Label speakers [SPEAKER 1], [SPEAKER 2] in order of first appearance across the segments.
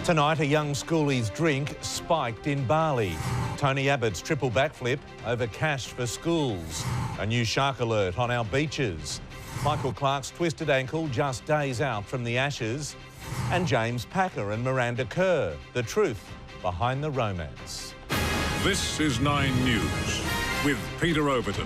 [SPEAKER 1] Tonight, a young schoolie's drink spiked in Bali. Tony Abbott's triple backflip over cash for schools. A new shark alert on our beaches. Michael Clark's twisted ankle just days out from the Ashes. And James Packer and Miranda Kerr, the truth behind the romance.
[SPEAKER 2] This is 9 News with Peter Overton.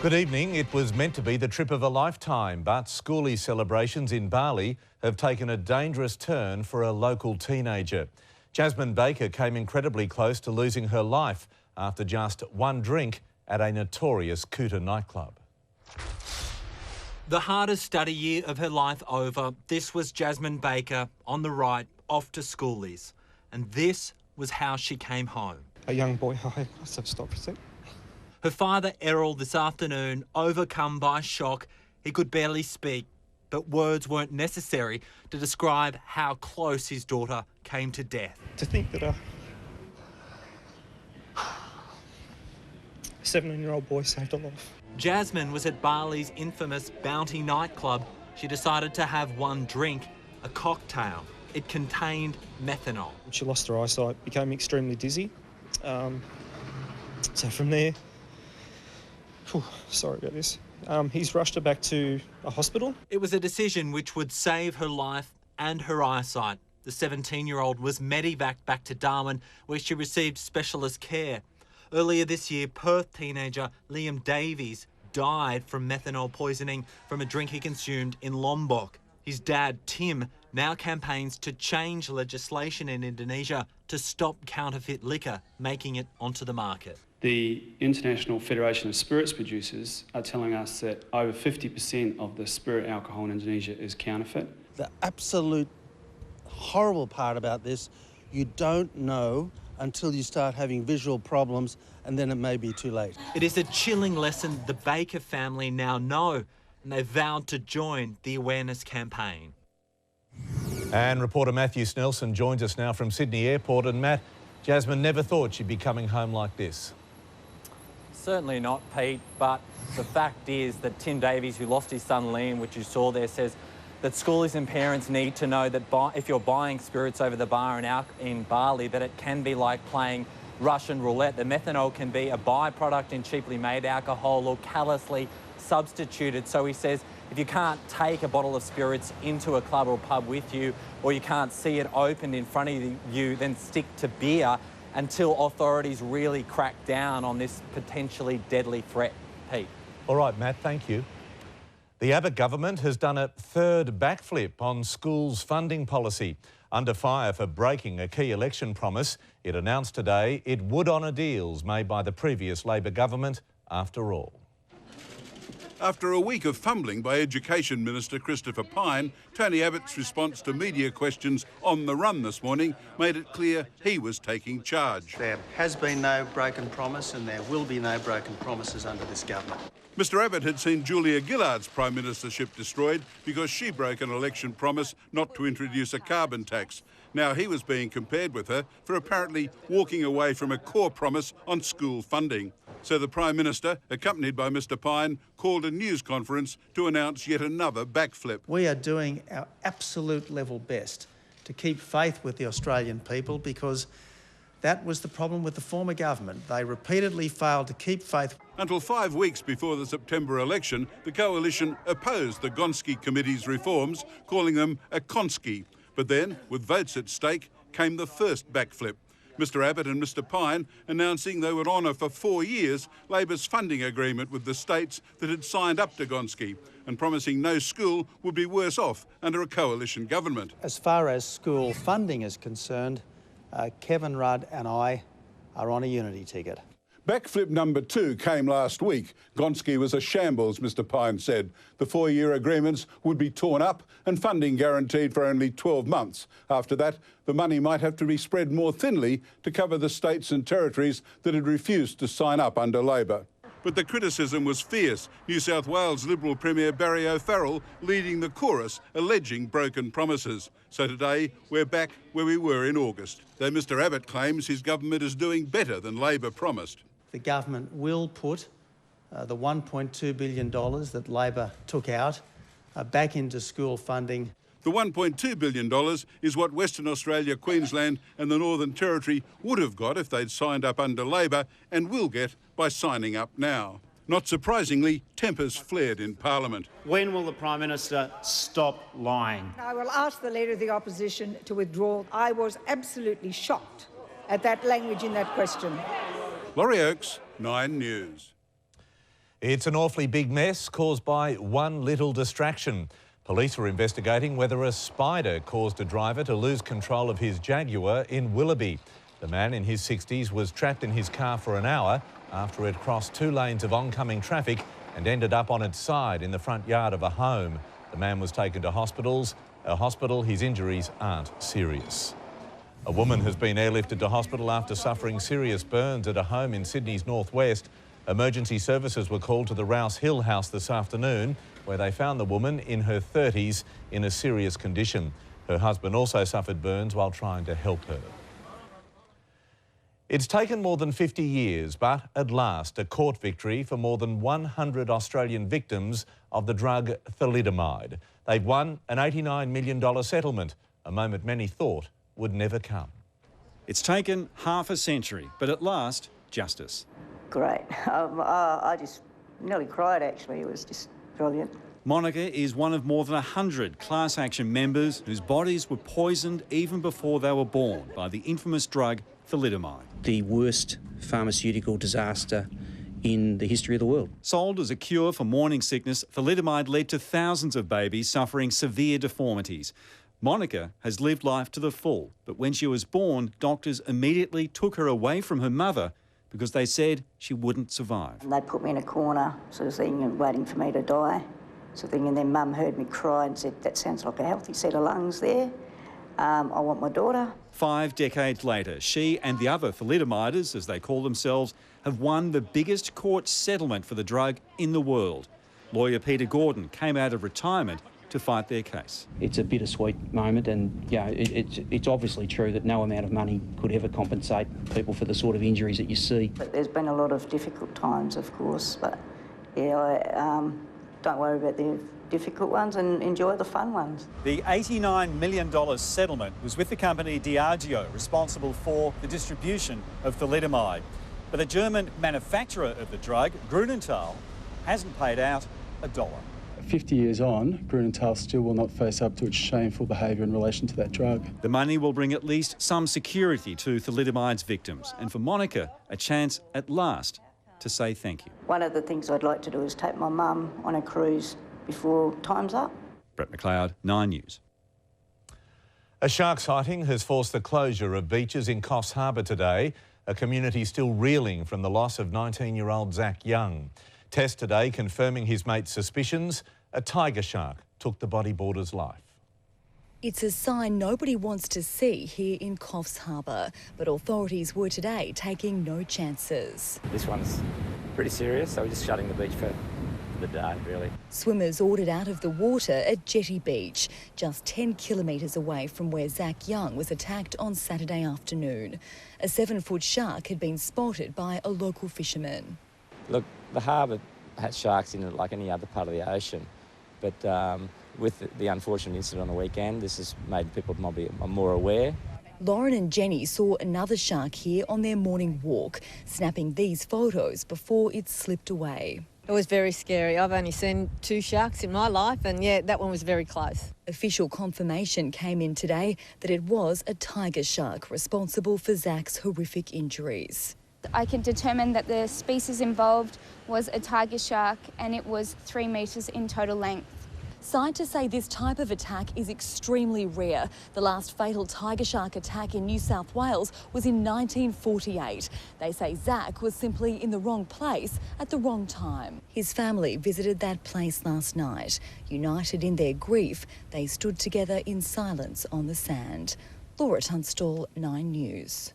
[SPEAKER 1] Good evening. It was meant to be the trip of a lifetime, but schoolie celebrations in Bali have taken a dangerous turn for a local teenager. Jasmine Baker came incredibly close to losing her life after just one drink at a notorious Kuta nightclub.
[SPEAKER 3] The hardest study year of her life over, this was Jasmine Baker on the right, off to schoolies. And this was how she came home.
[SPEAKER 4] A young boy, I must have stopped for a sec.
[SPEAKER 3] Her father, Errol, this afternoon, overcome by shock. He could barely speak, but words weren't necessary to describe how close his daughter came to death.
[SPEAKER 4] To think that a 17-year-old boy saved a life.
[SPEAKER 3] Jasmine was at Bali's infamous Bounty nightclub. She decided to have one drink, a cocktail. It contained methanol.
[SPEAKER 4] She lost her eyesight, became extremely dizzy. So from there, sorry about this. He's rushed her back to a hospital.
[SPEAKER 3] It was a decision which would save her life and her eyesight. The 17-year-old was medevaced back to Darwin, where she received specialist care. Earlier this year, Perth teenager Liam Davies died from methanol poisoning from a drink he consumed in Lombok. His dad, Tim, now campaigns to change legislation in Indonesia to stop counterfeit liquor making it onto the market.
[SPEAKER 5] The International Federation of Spirits Producers are telling us that over 50% of the spirit alcohol in Indonesia is counterfeit.
[SPEAKER 6] The absolute horrible part about this, you don't know until you start having visual problems, and then it may be too late.
[SPEAKER 3] It is a chilling lesson the Baker family now know, and they've vowed to join the awareness campaign.
[SPEAKER 1] And reporter Matthew Snelson joins us now from Sydney Airport. And Matt, Jasmine never thought she'd be coming home like this.
[SPEAKER 7] Certainly not, Pete, but the fact is that Tim Davies, who lost his son Liam, which you saw there, says that schoolies and parents need to know that if you're buying spirits over the bar in Bali, that it can be like playing Russian roulette. The methanol can be a byproduct in cheaply made alcohol or callously substituted. So he says if you can't take a bottle of spirits into a club or pub with you, or you can't see it opened in front of you, then stick to beer until authorities really crack down on this potentially deadly threat. Pete.
[SPEAKER 1] All right, Matt, thank you. The Abbott government has done a third backflip on schools' funding policy. Under fire for breaking a key election promise, it announced today it would honour deals made by the previous Labor government after all.
[SPEAKER 8] After a week of fumbling by Education Minister Christopher Pyne, Tony Abbott's response to media questions on the run this morning made it clear he was taking charge.
[SPEAKER 6] There has been no broken promise, and there will be no broken promises under this government.
[SPEAKER 8] Mr Abbott had seen Julia Gillard's Prime Ministership destroyed because she broke an election promise not to introduce a carbon tax. Now he was being compared with her for apparently walking away from a core promise on school funding. So the Prime Minister, accompanied by Mr Pyne, called a news conference to announce yet another backflip.
[SPEAKER 6] We are doing our absolute level best to keep faith with the Australian people, because that was the problem with the former government. They repeatedly failed to keep faith.
[SPEAKER 8] Until 5 weeks before the September election, the coalition opposed the Gonski Committee's reforms, calling them a Konski. But then, with votes at stake, came the first backflip. Mr Abbott and Mr Pyne announcing they would honour for 4 years Labor's funding agreement with the states that had signed up to Gonski, and promising no school would be worse off under a coalition government.
[SPEAKER 6] As far as school funding is concerned, Kevin Rudd and I are on a unity ticket.
[SPEAKER 8] Backflip number 2 came last week. Gonski was a shambles, Mr Pyne said. The 4-year agreements would be torn up and funding guaranteed for only 12 months. After that, the money might have to be spread more thinly to cover the states and territories that had refused to sign up under Labor. But the criticism was fierce. New South Wales Liberal Premier Barry O'Farrell leading the chorus, alleging broken promises. So today, we're back where we were in August, though Mr Abbott claims his government is doing better than Labor promised.
[SPEAKER 6] The government will put the $1.2 billion that Labor took out back into school funding.
[SPEAKER 8] The $1.2 billion is what Western Australia, Queensland and the Northern Territory would have got if they'd signed up under Labor, and will get by signing up now. Not surprisingly, tempers flared in Parliament.
[SPEAKER 9] When will the Prime Minister stop lying?
[SPEAKER 10] I will ask the Leader of the Opposition to withdraw. I was absolutely shocked at that language in that question.
[SPEAKER 8] Laurie Oakes, 9 News.
[SPEAKER 1] It's an awfully big mess caused by one little distraction. Police are investigating whether a spider caused a driver to lose control of his Jaguar in Willoughby. The man in his 60s was trapped in his car for an hour after it crossed 2 lanes of oncoming traffic and ended up on its side in the front yard of a home. The man was taken to a hospital. His injuries aren't serious. A woman has been airlifted to hospital after suffering serious burns at a home in Sydney's northwest. Emergency services were called to the Rouse Hill house this afternoon, where they found the woman in her 30s in a serious condition. Her husband also suffered burns while trying to help her. It's taken more than 50 years, but at last a court victory for more than 100 Australian victims of the drug thalidomide. They've won an $89 million settlement, a moment many thought would never come.
[SPEAKER 11] It's taken half a century, but at last, justice.
[SPEAKER 12] Great. I just nearly cried, actually. It was just brilliant.
[SPEAKER 11] Monica is one of more than 100 class action members whose bodies were poisoned even before they were born by the infamous drug thalidomide.
[SPEAKER 13] The worst pharmaceutical disaster in the history of the world.
[SPEAKER 11] Sold as a cure for morning sickness, thalidomide led to thousands of babies suffering severe deformities. Monica has lived life to the full, but when she was born, doctors immediately took her away from her mother because they said she wouldn't survive.
[SPEAKER 12] And they put me in a corner, sort of thing, and waiting for me to die, sort of thing. And then Mum heard me cry and said, "That sounds like a healthy set of lungs there. I want my daughter." 5
[SPEAKER 11] decades later, she and the other thalidomiders, as they call themselves, have won the biggest court settlement for the drug in the world. Lawyer Peter Gordon came out of retirement to fight their case.
[SPEAKER 13] It's a bittersweet moment, and it's obviously true that no amount of money could ever compensate people for the sort of injuries that you see.
[SPEAKER 12] But there's been a lot of difficult times, of course, but yeah, don't worry about the difficult ones and enjoy the fun ones.
[SPEAKER 11] The $89 million settlement was with the company Diageo, responsible for the distribution of thalidomide. But the German manufacturer of the drug, Grünenthal, hasn't paid out a dollar.
[SPEAKER 5] 50 years on, Grünenthal still will not face up to its shameful behaviour in relation to that drug.
[SPEAKER 11] The money will bring at least some security to thalidomide's victims, and for Monica, a chance at last to say thank you.
[SPEAKER 12] One of the things I'd like to do is take my mum on a cruise before time's up.
[SPEAKER 11] Brett McLeod, 9 News.
[SPEAKER 1] A shark sighting has forced the closure of beaches in Coffs Harbour today, a community still reeling from the loss of 19-year-old Zach Young. Tests today confirming his mate's suspicions. A tiger shark took the bodyboarder's life.
[SPEAKER 14] It's a sign nobody wants to see here in Coffs Harbour, but authorities were today taking no chances.
[SPEAKER 15] This one's pretty serious, so we're just shutting the beach for the day, really.
[SPEAKER 14] Swimmers ordered out of the water at Jetty Beach, just 10 kilometres away from where Zach Young was attacked on Saturday afternoon. A 7-foot shark had been spotted by a local fisherman.
[SPEAKER 15] Look, the harbour has sharks in it like any other part of the ocean, but with the unfortunate incident on the weekend, this has made people maybe more aware.
[SPEAKER 14] Lauren and Jenny saw another shark here on their morning walk, snapping these photos before it slipped away.
[SPEAKER 16] It was very scary. I've only seen 2 sharks in my life, and yeah, that one was very close.
[SPEAKER 14] Official confirmation came in today that it was a tiger shark responsible for Zach's horrific injuries.
[SPEAKER 17] I can determine that the species involved was a tiger shark, and it was 3 metres in total length.
[SPEAKER 14] Scientists say this type of attack is extremely rare. The last fatal tiger shark attack in New South Wales was in 1948. They say Zach was simply in the wrong place at the wrong time. His family visited that place last night. United in their grief, they stood together in silence on the sand. Laura Tunstall, 9 News.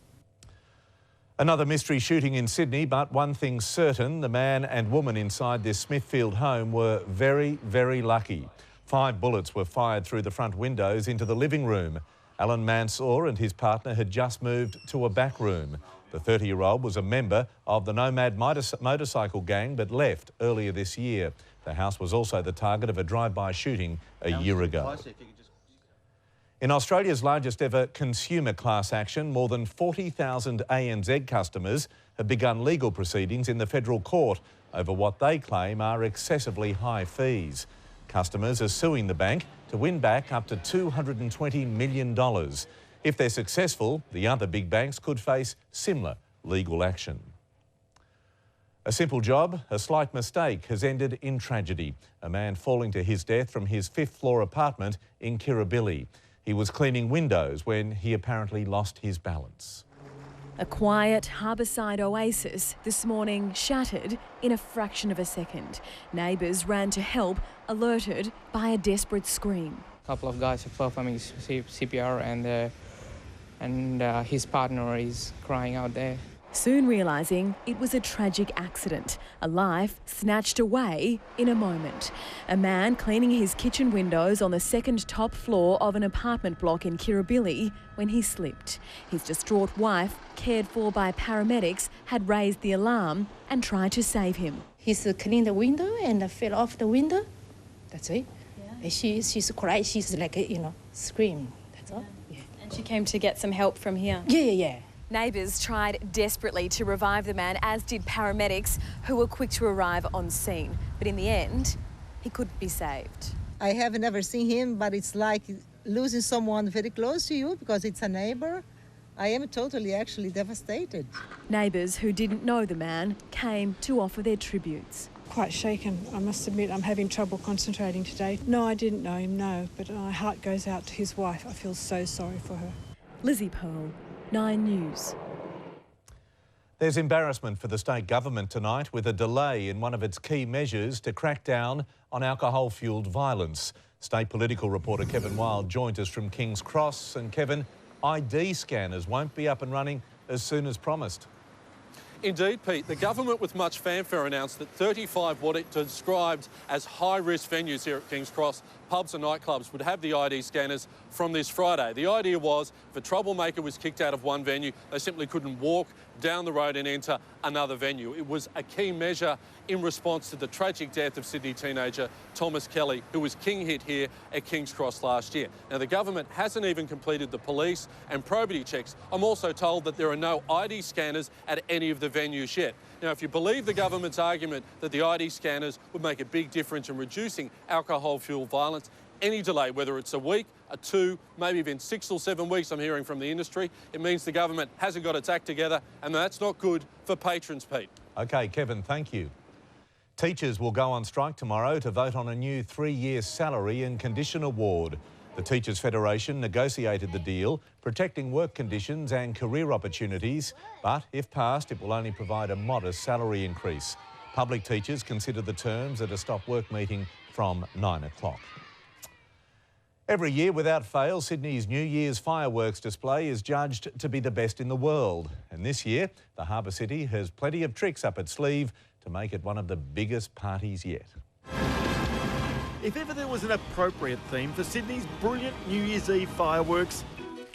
[SPEAKER 1] Another mystery shooting in Sydney, but one thing's certain, the man and woman inside this Smithfield home were very, very lucky. 5 bullets were fired through the front windows into the living room. Alan Mansour and his partner had just moved to a back room. The 30-year-old was a member of the Nomad motorcycle gang but left earlier this year. The house was also the target of a drive-by shooting a year ago. In Australia's largest ever consumer class action, more than 40,000 ANZ customers have begun legal proceedings in the federal court over what they claim are excessively high fees. Customers are suing the bank to win back up to $220 million. If they're successful, the other big banks could face similar legal action. A simple job, a slight mistake has ended in tragedy. A man falling to his death from his fifth-floor apartment in Kirribilli. He was cleaning windows when he apparently lost his balance.
[SPEAKER 14] A quiet harbourside oasis this morning shattered in a fraction of a second. Neighbours ran to help, alerted by a desperate scream.
[SPEAKER 18] A couple of guys are performing CPR and his partner is crying out there.
[SPEAKER 14] Soon realising it was a tragic accident, a life snatched away in a moment. A man cleaning his kitchen windows on the second top floor of an apartment block in Kirribilli when he slipped. His distraught wife, cared for by paramedics, had raised the alarm and tried to save him.
[SPEAKER 19] He's cleaned the window and fell off the window. That's it. Yeah. She's cried. She's like, scream. That's all. Yeah.
[SPEAKER 14] And she came to get some help from here?
[SPEAKER 19] Yeah.
[SPEAKER 14] Neighbours tried desperately to revive the man, as did paramedics, who were quick to arrive on scene. But in the end, he couldn't be saved.
[SPEAKER 20] I have never seen him, but it's like losing someone very close to you because it's a neighbour. I am totally actually devastated.
[SPEAKER 14] Neighbours who didn't know the man came to offer their tributes.
[SPEAKER 21] Quite shaken, I must admit. I'm having trouble concentrating today. No, I didn't know him, no, but my heart goes out to his wife. I feel so sorry for her.
[SPEAKER 14] Lizzie Pearl, 9 News.
[SPEAKER 1] There's embarrassment for the state government tonight with a delay in one of its key measures to crack down on alcohol-fuelled violence. State political reporter Kevin Wild joined us from King's Cross. And Kevin, ID scanners won't be up and running as soon as promised.
[SPEAKER 22] Indeed, Pete. The government, with much fanfare, announced that 35 what it described as high-risk venues here at King's Cross, pubs and nightclubs, would have the ID scanners from this Friday. The idea was, if a troublemaker was kicked out of one venue, they simply couldn't walk down the road and enter another venue. It was a key measure in response to the tragic death of Sydney teenager Thomas Kelly, who was king hit here at King's Cross last year. Now, the government hasn't even completed the police and probity checks. I'm also told that there are no ID scanners at any of the venues yet. Now, if you believe the government's argument that the ID scanners would make a big difference in reducing alcohol-fuelled violence, any delay, whether it's a week, a 2, maybe even 6 or 7 weeks, I'm hearing from the industry, it means the government hasn't got its act together, and that's not good for patrons, Pete.
[SPEAKER 1] OK, Kevin, thank you. Teachers will go on strike tomorrow to vote on a new 3-year salary and condition award. The Teachers Federation negotiated the deal, protecting work conditions and career opportunities, but if passed, it will only provide a modest salary increase. Public teachers consider the terms at a stop-work meeting from 9 o'clock. Every year, without fail, Sydney's New Year's fireworks display is judged to be the best in the world. And this year, the Harbour City has plenty of tricks up its sleeve to make it one of the biggest parties yet.
[SPEAKER 23] If ever there was an appropriate theme for Sydney's brilliant New Year's Eve fireworks,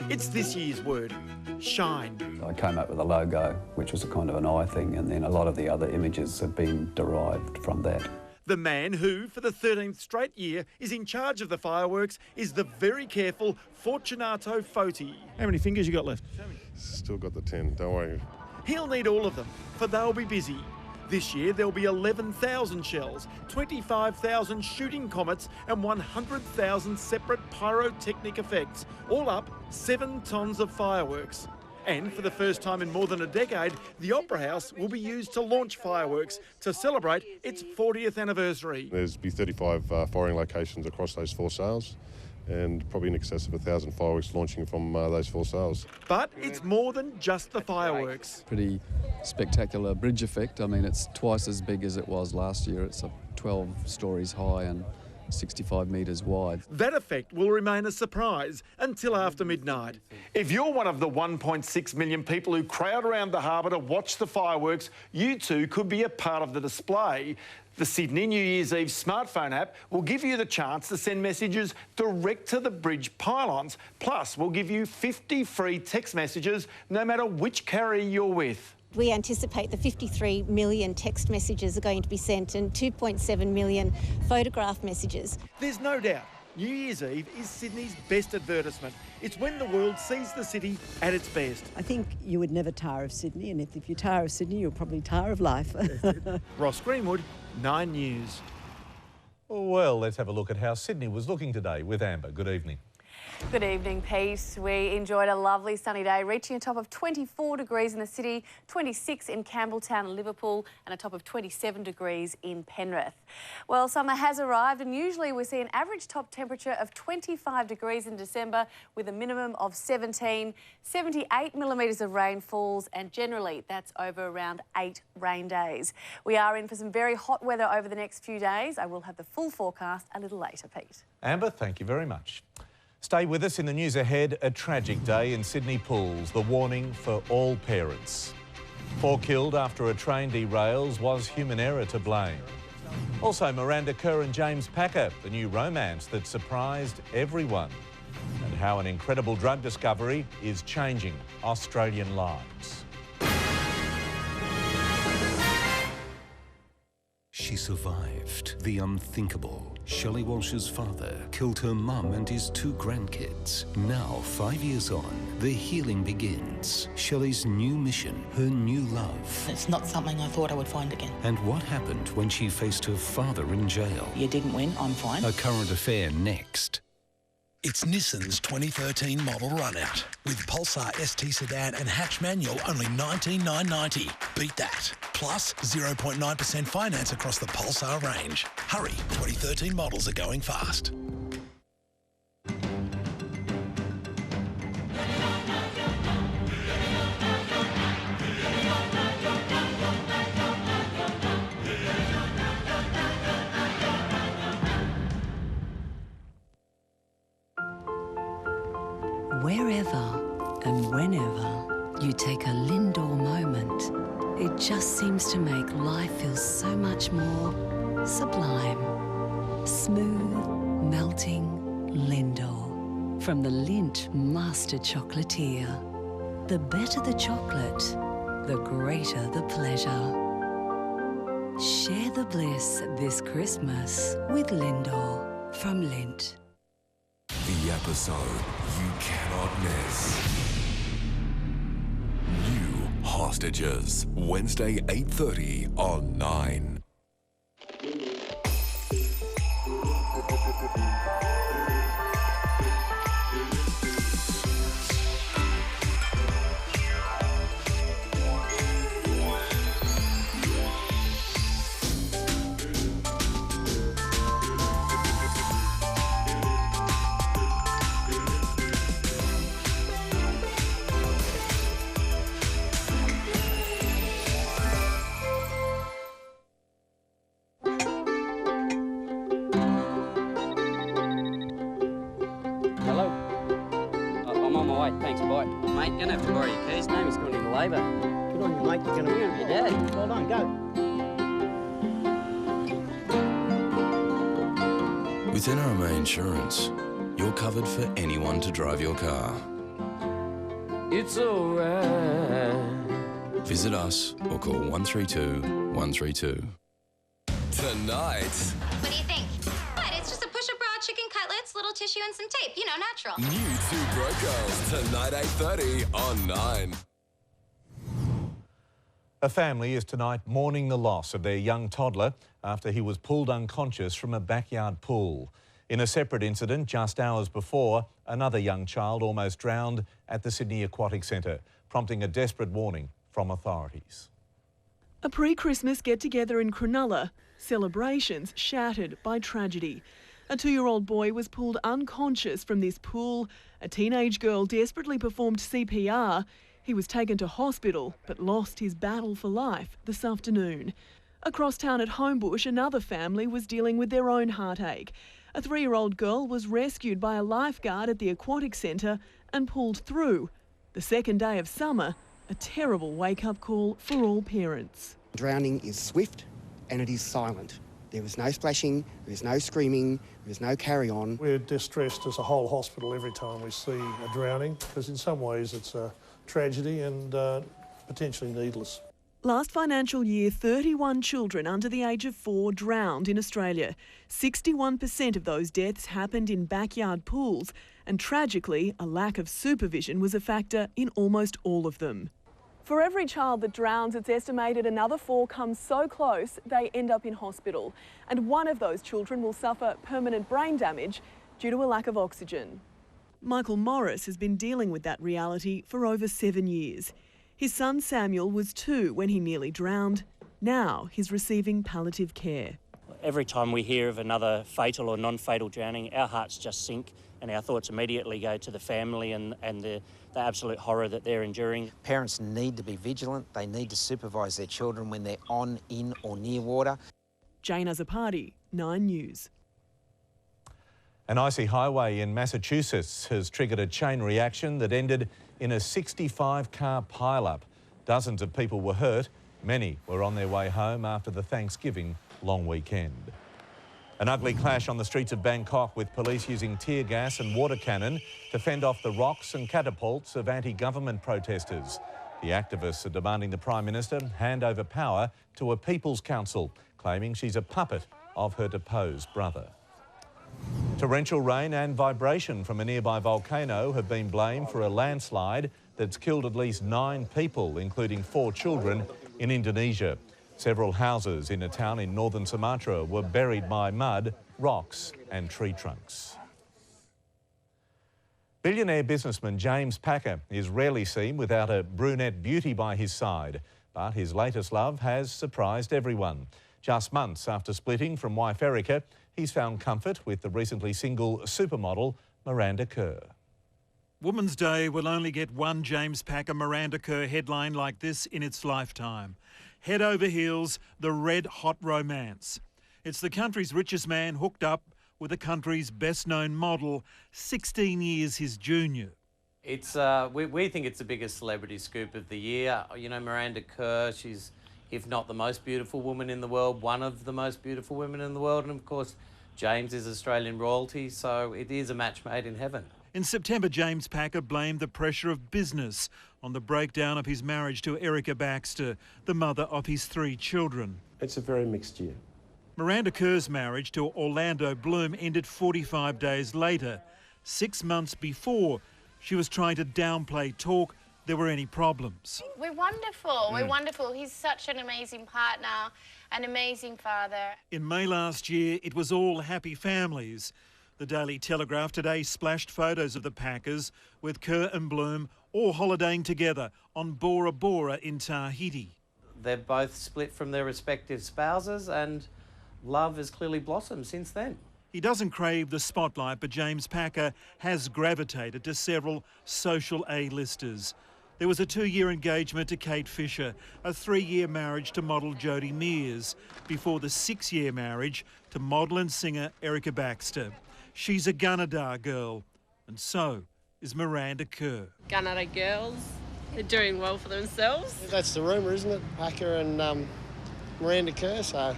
[SPEAKER 23] it's this year's word, shine.
[SPEAKER 24] I came up with a logo, which was a kind of an eye thing, and then a lot of the other images have been derived from that.
[SPEAKER 23] The man who, for the 13th straight year, is in charge of the fireworks is the very careful Fortunato Foti. How many fingers you got left?
[SPEAKER 25] Still got the 10, don't worry.
[SPEAKER 23] He'll need all of them, for they'll be busy. This year there'll be 11,000 shells, 25,000 shooting comets and 100,000 separate pyrotechnic effects. All up, 7 tonnes of fireworks. And for the first time in more than a decade, the Opera House will be used to launch fireworks to celebrate its 40th anniversary.
[SPEAKER 25] There's be 35 firing locations across those 4 sails, and probably in excess of 1,000 fireworks launching from those 4 sails.
[SPEAKER 23] But it's more than just the fireworks.
[SPEAKER 26] Pretty spectacular bridge effect. I mean, it's twice as big as it was last year. It's 12 stories high and 65 metres wide.
[SPEAKER 23] That effect will remain a surprise until after midnight. If you're one of the 1.6 million people who crowd around the harbour to watch the fireworks, you too could be a part of the display. The Sydney New Year's Eve smartphone app will give you the chance to send messages direct to the bridge pylons. Plus, we'll give you 50 free text messages no matter which carrier you're with.
[SPEAKER 27] We anticipate the 53 million text messages are going to be sent and 2.7 million photograph messages.
[SPEAKER 23] There's no doubt New Year's Eve is Sydney's best advertisement. It's when the world sees the city at its best.
[SPEAKER 2] I think you would never tire of Sydney, and if you tire of Sydney, you'll probably tire of life.
[SPEAKER 23] Ross Greenwood, 9 News.
[SPEAKER 1] Well, let's have a look at how Sydney was looking today with Amber. Good evening.
[SPEAKER 3] Good evening, Pete. We enjoyed a lovely sunny day, reaching a top of 24 degrees in the city, 26 in Campbelltown and Liverpool, and a top of 27 degrees in Penrith. Well, summer has arrived, and usually we see an average top temperature of 25 degrees in December with a minimum of 17, 78 millimetres of rain falls, and generally that's over around 8 rain days. We are in for some very hot weather over the next few days. I will have the full forecast a little later, Pete.
[SPEAKER 1] Amber, thank you very much. Stay with us. In the news ahead, a tragic day in Sydney pools. The warning for all parents. 4 killed after a train derails. Was human error to blame? Also, Miranda, Kerr and James Packer, the new romance that surprised everyone. And how an incredible drug discovery is changing Australian lives.
[SPEAKER 4] She survived the unthinkable. Shelley Walsh's father killed her mum and his 2 grandkids. Now, 5 years on, the healing begins. Shelley's new mission, her new love.
[SPEAKER 6] It's not something I thought I would find again.
[SPEAKER 4] And what happened when she faced her father in jail?
[SPEAKER 6] You didn't win, I'm fine.
[SPEAKER 4] A current affair next.
[SPEAKER 7] It's Nissan's 2013 model runout. With Pulsar ST sedan and hatch manual, only $19,990. Beat that. Plus 0.9% finance across the Pulsar range. Hurry, 2013 models are going fast.
[SPEAKER 9] Wherever and whenever you take a Lindor moment, it just seems to make life feel so much more sublime. Smooth, melting Lindor. From the Lindt Master Chocolatier. The better the chocolate, the greater the pleasure. Share the bliss this Christmas with Lindor from Lindt.
[SPEAKER 10] The episode you cannot miss. New Hostages, Wednesday 8:30 on 9.
[SPEAKER 28] Thanks, bye. Mate, you're going to have to borrow your keys. Name's gone into labour.
[SPEAKER 29] Good on you, mate. You're going to be your dad. Well done, go.
[SPEAKER 10] With NRMA Insurance, you're covered for anyone to drive your car.
[SPEAKER 28] It's alright.
[SPEAKER 10] Visit us or call 132 132. Tonight.
[SPEAKER 30] What do you think? What? It's just a push-up bra, chicken cutlets, little tissue, and some tape. You know, natural.
[SPEAKER 10] New Two Broke Girls, tonight 8:30 on 9.
[SPEAKER 1] A family is tonight mourning the loss of their young toddler after he was pulled unconscious from a backyard pool. In a separate incident just hours before, another young child almost drowned at the Sydney Aquatic Centre, prompting a desperate warning from authorities.
[SPEAKER 31] A pre-Christmas get-together in Cronulla, celebrations shattered by tragedy. A 2-year-old boy was pulled unconscious from this pool. A teenage girl desperately performed CPR. He was taken to hospital but lost his battle for life this afternoon. Across town at Homebush, another family was dealing with their own heartache. A 3-year-old girl was rescued by a lifeguard at the Aquatic Centre and pulled through. The second day of summer, a terrible wake-up call for all parents.
[SPEAKER 32] Drowning is swift and it is silent. There was no splashing, there was no screaming, there was no carry-on.
[SPEAKER 33] We're distressed as a whole hospital every time we see a drowning because in some ways it's a tragedy and potentially needless.
[SPEAKER 31] Last financial year, 31 children under the age of 4 drowned in Australia. 61% of those deaths happened in backyard pools, and tragically, a lack of supervision was a factor in almost all of them. For every child that drowns, it's estimated another 4 come so close they end up in hospital. And one of those children will suffer permanent brain damage due to a lack of oxygen. Michael Morris has been dealing with that reality for over 7 years. His son Samuel was 2 when he nearly drowned. Now he's receiving palliative care.
[SPEAKER 5] Every time we hear of another fatal or non-fatal drowning, our hearts just sink and our thoughts immediately go to the family and the absolute horror that they're enduring.
[SPEAKER 8] Parents need to be vigilant. They need to supervise their children when they're on, in or near water.
[SPEAKER 31] Jane Azzopardi, 9 News.
[SPEAKER 1] An icy highway in Massachusetts has triggered a chain reaction that ended in a 65-car pile-up. Dozens of people were hurt. Many were on their way home after the Thanksgiving long weekend. An ugly clash on the streets of Bangkok with police using tear gas and water cannon to fend off the rocks and catapults of anti-government protesters. The activists are demanding the Prime Minister hand over power to a People's Council, claiming she's a puppet of her deposed brother. Torrential rain and vibration from a nearby volcano have been blamed for a landslide that's killed at least 9 people, including 4 children, in Indonesia. Several houses in a town in northern Sumatra were buried by mud, rocks and tree trunks. Billionaire businessman James Packer is rarely seen without a brunette beauty by his side, but his latest love has surprised everyone. Just months after splitting from wife Erica, he's found comfort with the recently single supermodel Miranda Kerr.
[SPEAKER 11] Women's Day will only get one James Packer Miranda Kerr headline like this in its lifetime. Head over heels, the red hot romance. It's the country's richest man hooked up with the country's best-known model, 16 years his junior.
[SPEAKER 12] It's we think it's the biggest celebrity scoop of the year. You know, Miranda Kerr, she's, if not the most beautiful woman in the world, one of the most beautiful women in the world. And of course, James is Australian royalty, so it is a match made in heaven.
[SPEAKER 11] In September, James Packer blamed the pressure of business on the breakdown of his marriage to Erica Baxter, the mother of his 3 children.
[SPEAKER 13] It's a very mixed year.
[SPEAKER 11] Miranda Kerr's marriage to Orlando Bloom ended 45 days later, 6 months before she was trying to downplay talk there were any problems.
[SPEAKER 14] We're wonderful. We're wonderful. He's such an amazing partner, an amazing father.
[SPEAKER 11] In May last year, it was all happy families. The Daily Telegraph today splashed photos of the Packers with Kerr and Bloom all holidaying together on Bora Bora in Tahiti.
[SPEAKER 12] They've both split from their respective spouses and love has clearly blossomed since then.
[SPEAKER 11] He doesn't crave the spotlight, but James Packer has gravitated to several social A-listers. There was a 2-year engagement to Kate Fisher, a 3-year marriage to model Jodie Mears, before the 6-year marriage to model and singer Erica Baxter. She's a Gunnedah girl, and so is Miranda Kerr.
[SPEAKER 15] Gunnedah girls, they're doing well for themselves.
[SPEAKER 16] That's the rumour, isn't it? Packer and Miranda Kerr, so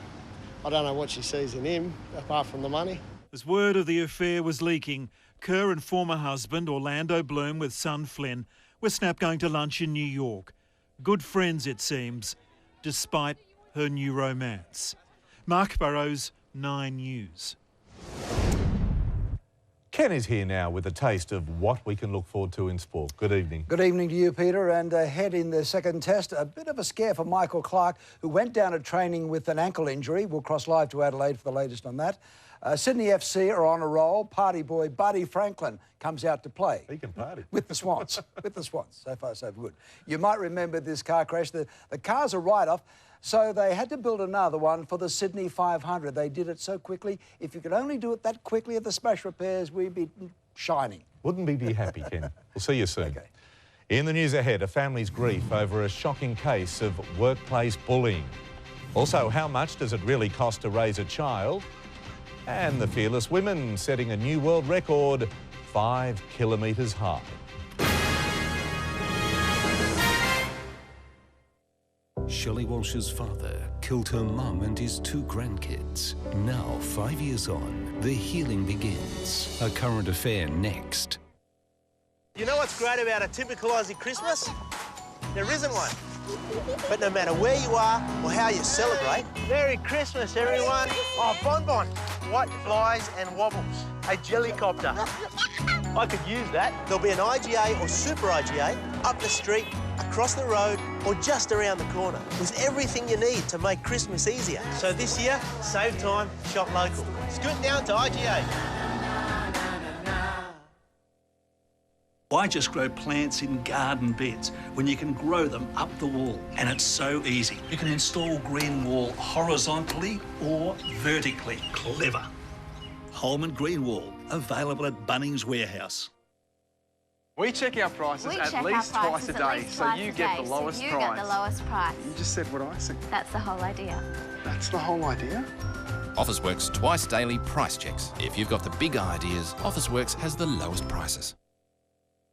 [SPEAKER 16] I don't know what she sees in him, apart from the money.
[SPEAKER 11] As word of the affair was leaking, Kerr and former husband Orlando Bloom with son Flynn were snapped going to lunch in New York. Good friends, it seems, despite her new romance. Mark Burrows, 9 News.
[SPEAKER 1] Ken is here now with a taste of what we can look forward to in sport. Good evening.
[SPEAKER 17] Good evening to you, Peter. And ahead in the second test, a bit of a scare for Michael Clark, who went down to training with an ankle injury. We'll cross live to Adelaide for the latest on that. Sydney FC are on a roll. Party boy Buddy Franklin comes out to play.
[SPEAKER 1] He can party.
[SPEAKER 17] With the Swans. With the Swans. So far, so good. You might remember this car crash. The car's a write-off, so they had to build another one for the Sydney 500. They did it so quickly. If you could only do it that quickly at the Smash Repairs, we'd be shining.
[SPEAKER 1] Wouldn't we be happy, Ken? We'll see you soon. Okay. In the news ahead, a family's grief over a shocking case of workplace bullying. Also, how much does it really cost to raise a child? And the fearless women setting a new world record, 5 kilometres high.
[SPEAKER 4] Shelley Walsh's father killed her mum and his 2 grandkids. Now, 5 years on, the healing begins. A current affair next.
[SPEAKER 18] You know what's great about a typical Aussie Christmas? There isn't one.
[SPEAKER 2] But no matter where you are or how you celebrate, Merry Christmas, everyone. Oh, Bonbon, what flies and wobbles? A jellycopter. I could use that. There'll be an IGA or super IGA up the street, across the road, or just around the corner, with everything you need to make Christmas easier. So this year, save time, shop local. Scoot down to IGA.
[SPEAKER 3] Why just grow plants in garden beds when you can grow them up the wall? And it's so easy. You can install green wall horizontally or vertically. Clever. Holman Green Wall, available at Bunnings Warehouse.
[SPEAKER 13] We check our prices at least twice a day, so you get the lowest price.
[SPEAKER 30] You get the lowest price.
[SPEAKER 13] You just said what I said.
[SPEAKER 30] That's the whole idea.
[SPEAKER 13] That's the whole idea?
[SPEAKER 18] Officeworks twice daily price checks. If you've got the big ideas, Officeworks has the lowest prices.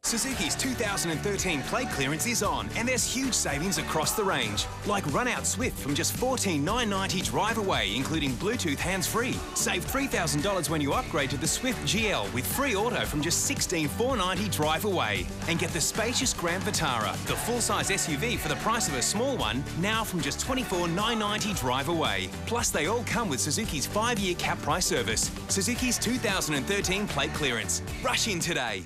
[SPEAKER 19] Suzuki's 2013 plate clearance is on, and there's huge savings across the range. Like Run-Out Swift from just $14,990 drive away, including Bluetooth hands-free. Save $3,000 when you upgrade to the Swift GL with free auto from just $16,490 drive away. And get the spacious Grand Vitara, the full-size SUV for the price of a small one, now from just $24,990 drive away. Plus, they all come with Suzuki's 5-year cap price service. Suzuki's 2013 plate clearance. Rush in today.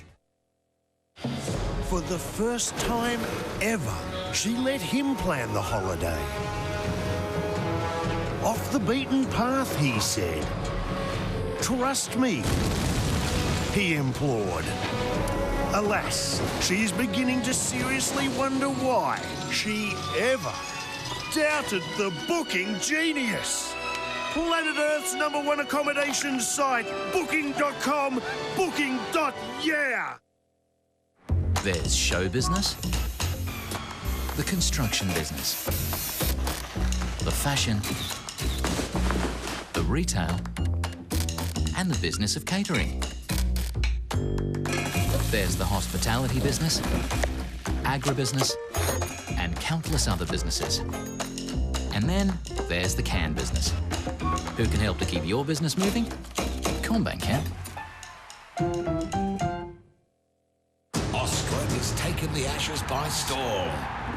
[SPEAKER 20] For the first time ever, she let him plan the holiday. Off the beaten path, he said. Trust me, he implored. Alas, she is beginning to seriously wonder why she ever doubted the booking genius. Planet Earth's #1 accommodation site, booking.com, booking.yeah.
[SPEAKER 21] There's show business, the construction business, the fashion, the retail, and the business of catering. There's the hospitality business, agribusiness, and countless other businesses. And then there's the can business. Who can help to keep your business moving? Combank can.
[SPEAKER 22] Australia's taken the Ashes by storm.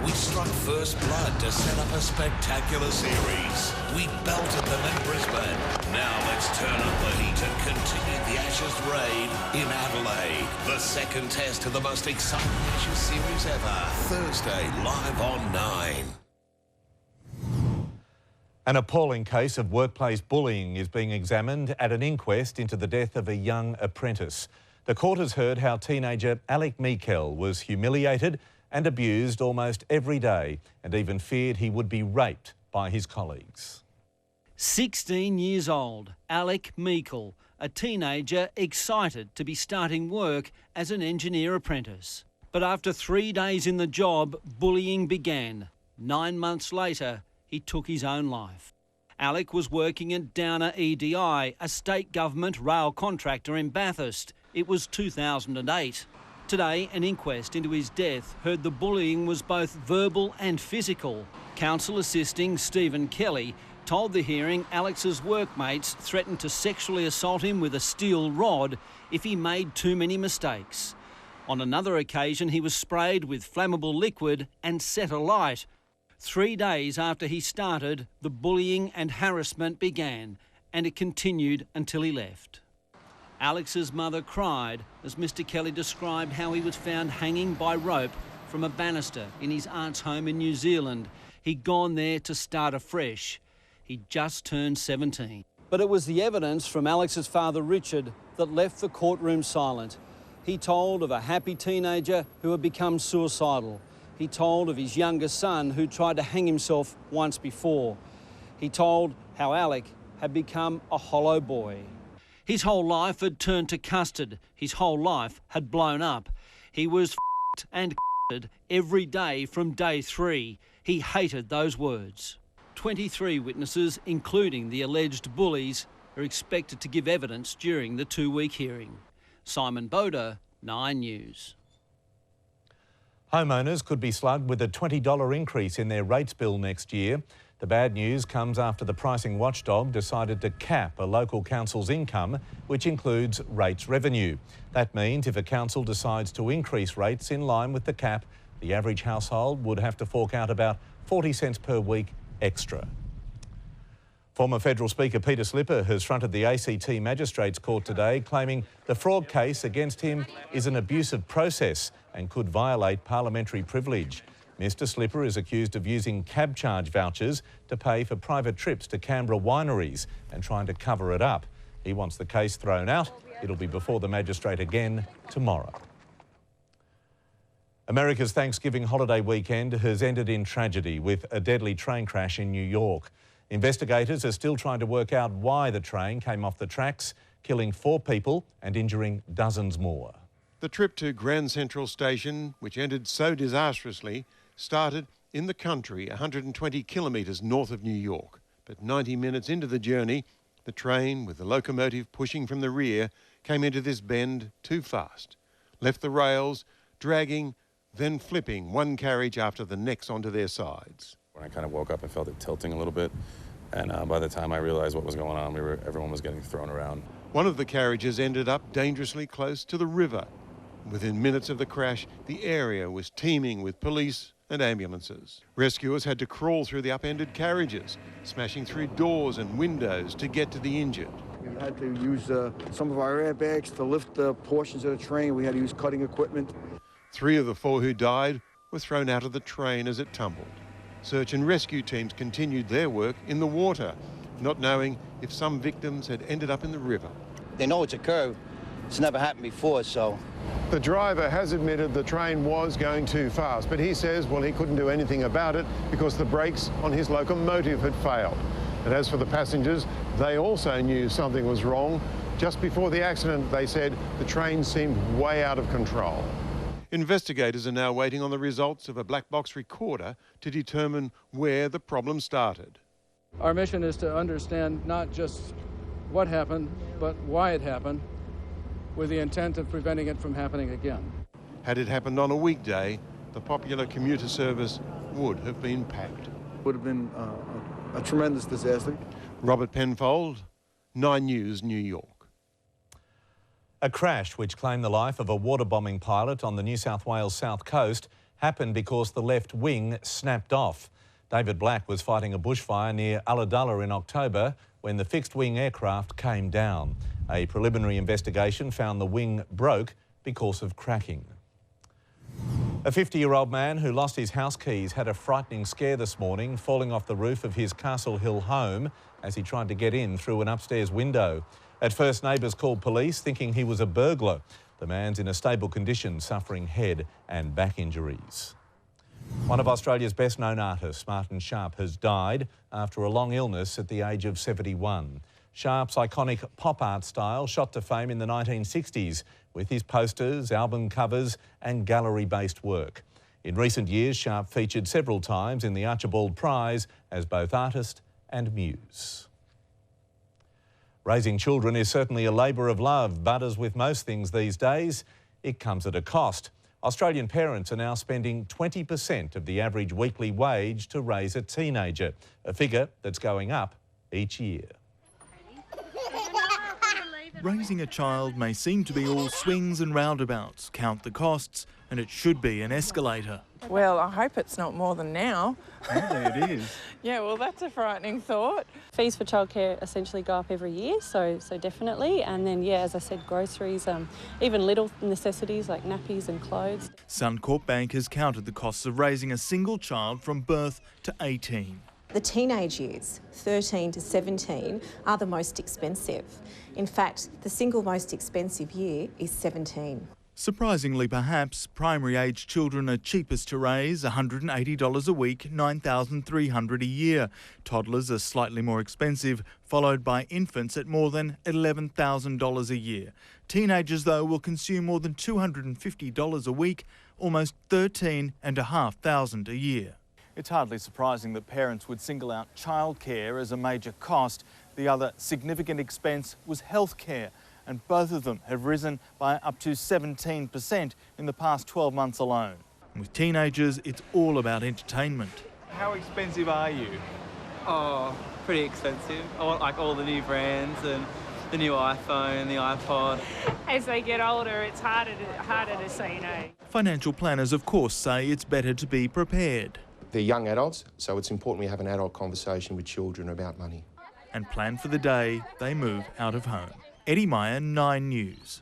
[SPEAKER 22] We struck first blood to set up a spectacular series. We belted them in Brisbane. Now let's turn up the heat and continue the Ashes raid in Adelaide. The second test of the most exciting Ashes series ever. Thursday, live on 9.
[SPEAKER 1] An appalling case of workplace bullying is being examined at an inquest into the death of a young apprentice. The court has heard how teenager Alec Meikle was humiliated and abused almost every day, and even feared he would be raped by his colleagues.
[SPEAKER 23] 16 years old, Alec Meikle, a teenager excited to be starting work as an engineer apprentice. But after 3 days in the job, bullying began. 9 months later, he took his own life. Alec was working at Downer EDI, a state government rail contractor in Bathurst. It was 2008. Today, an inquest into his death heard the bullying was both verbal and physical. Counsel assisting Stephen Kelly told the hearing Alex's workmates threatened to sexually assault him with a steel rod if he made too many mistakes. On another occasion, he was sprayed with flammable liquid and set alight. 3 days after he started, the bullying and harassment began, and it continued until he left. Alex's mother cried as Mr. Kelly described how he was found hanging by rope from a banister in his aunt's home in New Zealand. He'd gone there to start afresh. He'd just turned 17. But it was the evidence from Alex's father, Richard, that left the courtroom silent. He told of a happy teenager who had become suicidal. He told of his younger son who tried to hang himself once before. He told how Alec had become a hollow boy. His whole life had turned to custard. His whole life had blown up. He was f***ed and c***ed every day from day 3. He hated those words. 23 witnesses, including the alleged bullies, are expected to give evidence during the 2-week hearing. Simon Boda, 9 News.
[SPEAKER 1] Homeowners could be slugged with a $20 increase in their rates bill next year. The bad news comes after the pricing watchdog decided to cap a local council's income, which includes rates revenue. That means if a council decides to increase rates in line with the cap, The average household would have to fork out about 40 cents per week extra. Former federal Speaker Peter Slipper has fronted the ACT Magistrates Court today, claiming the fraud case against him is an abusive process and could violate parliamentary privilege. Mr Slipper is accused of using cab charge vouchers to pay for private trips to Canberra wineries and trying to cover it up. He wants the case thrown out. It'll be before the magistrate again tomorrow. America's Thanksgiving holiday weekend has ended in tragedy with a deadly train crash in New York. Investigators are still trying to work out why the train came off the tracks, killing 4 people and injuring dozens more.
[SPEAKER 5] The trip to Grand Central Station, which ended so disastrously, started in the country 120 kilometres north of New York. But 90 minutes into the journey, the train, with the locomotive pushing from the rear, came into this bend too fast, left the rails, dragging, then flipping one carriage after the next onto their sides.
[SPEAKER 6] When I kind of woke up, I felt it tilting a little bit, and by the time I realized what was going on, everyone was getting thrown around.
[SPEAKER 5] One of the carriages ended up dangerously close to the river. Within minutes of the crash, the area was teeming with police and ambulances. Rescuers had to crawl through the upended carriages, smashing through doors and windows to get to the injured.
[SPEAKER 7] We had to use some of our airbags to lift the portions of the train. We had to use cutting equipment.
[SPEAKER 5] 3 of the 4 who died were thrown out of the train as it tumbled. Search and rescue teams continued their work in the water, not knowing if some victims had ended up in the river.
[SPEAKER 9] They know it's a curve. It's never happened before, so.
[SPEAKER 5] The driver has admitted the train was going too fast, but he says, well, he couldn't do anything about it because the brakes on his locomotive had failed. And as for the passengers, they also knew something was wrong. Just before the accident, they said the train seemed way out of control. Investigators are now waiting on the results of a black box recorder to determine where the problem started.
[SPEAKER 10] Our mission is to understand not just what happened, but why it happened, with the intent of preventing it from happening again.
[SPEAKER 5] Had it happened on a weekday, the popular commuter service would have been packed.
[SPEAKER 7] Would have been a tremendous disaster.
[SPEAKER 5] Robert Penfold, 9 News, New York.
[SPEAKER 1] A crash which claimed the life of a water bombing pilot on the New South Wales south coast happened because the left wing snapped off. David Black was fighting a bushfire near Ulladulla in October when the fixed-wing aircraft came down. A preliminary investigation found the wing broke because of cracking. A 50-year-old man who lost his house keys had a frightening scare this morning, falling off the roof of his Castle Hill home as he tried to get in through an upstairs window. At first, neighbours called police thinking he was a burglar. The man's in a stable condition, suffering head and back injuries. One of Australia's best-known artists, Martin Sharp, has died after a long illness at the age of 71. Sharp's iconic pop art style shot to fame in the 1960s with his posters, album covers and gallery-based work. In recent years, Sharp featured several times in the Archibald Prize as both artist and muse. Raising children is certainly a labour of love, but as with most things these days, it comes at a cost. Australian parents are now spending 20% of the average weekly wage to raise a teenager, a figure that's going up each year.
[SPEAKER 11] Raising a child may seem to be all swings and roundabouts, count the costs, and it should be an escalator.
[SPEAKER 24] Well, I hope it's not more than now.
[SPEAKER 11] Apparently it is.
[SPEAKER 24] Yeah, well, that's a frightening thought.
[SPEAKER 15] Fees for childcare essentially go up every year, so definitely. And then, yeah, as I said, groceries, even little necessities like nappies and clothes.
[SPEAKER 11] Suncorp Bank has counted the costs of raising a single child from birth to 18.
[SPEAKER 25] The teenage years, 13 to 17, are the most expensive. In fact, the single most expensive year is 17.
[SPEAKER 11] Surprisingly perhaps, primary-aged children are cheapest to raise, $180 a week, $9,300 a year. Toddlers are slightly more expensive, followed by infants at more than $11,000 a year. Teenagers, though, will consume more than $250 a week, almost $13,500 a year. It's hardly surprising that parents would single out childcare as a major cost. The other significant expense was healthcare, and both of them have risen by up to 17% in the past 12 months alone. With teenagers, it's all about entertainment.
[SPEAKER 26] How expensive are you? Oh, pretty expensive. I want like all the new brands and
[SPEAKER 4] The new iPhone, the iPod.
[SPEAKER 8] As they get older, it's harder to say no.
[SPEAKER 12] Financial planners, of course, say it's better to be prepared.
[SPEAKER 14] They're young adults, so it's important we have an adult conversation with children about money.
[SPEAKER 12] And plan for the day they move out of home. Eddie Meyer, 9 News.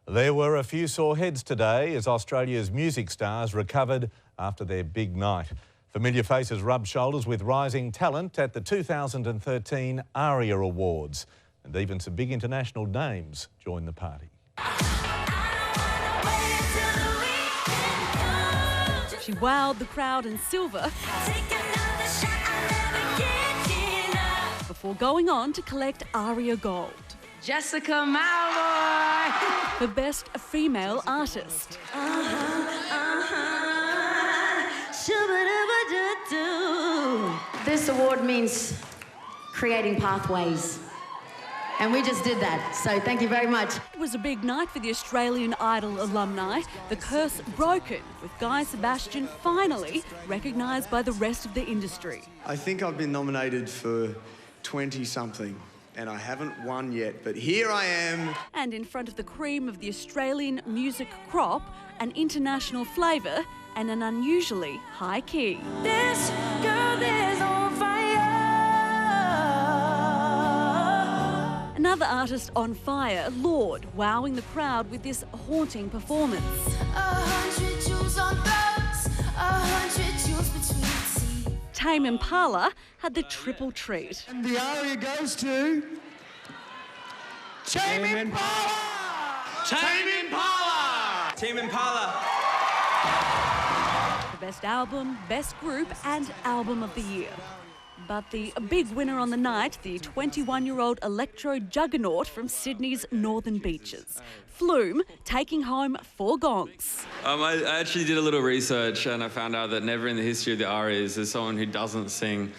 [SPEAKER 1] There were a few sore heads today as Australia's music stars recovered after their big night. Familiar faces rubbed shoulders with rising talent at the 2013 ARIA Awards. And even some big international names joined the party.
[SPEAKER 16] She wowed the crowd in silver before going on to collect ARIA Gold.
[SPEAKER 17] Jessica Malloy
[SPEAKER 16] for Best Female Artist.
[SPEAKER 17] This award means creating pathways. And we just did that, so thank you very much.
[SPEAKER 16] It was a big night for the Australian Idol alumni. The curse broken, with Guy Sebastian finally recognised by the rest of the industry.
[SPEAKER 26] I think I've been nominated for 20-something, and I haven't won yet, but here I am.
[SPEAKER 16] And in front of the cream of the Australian music crop, an international flavour and an unusually high key.
[SPEAKER 17] This girl is on fire.
[SPEAKER 16] Another artist on fire, Lord, wowing the crowd with this haunting performance.
[SPEAKER 17] 100 jewels on those, 100 jewels between the teeth.
[SPEAKER 16] Tame Impala had the triple treat.
[SPEAKER 26] And the ARIA goes to... Tame Impala!
[SPEAKER 4] Tame Impala! Tame Impala!
[SPEAKER 16] The best album, best group and album of the year. But the big winner on the night, the 21-year-old electro juggernaut from Sydney's northern beaches. Flume taking home 4 gongs.
[SPEAKER 27] I actually did a little research and I found out that never in the history of the ARIAs has someone who doesn't sing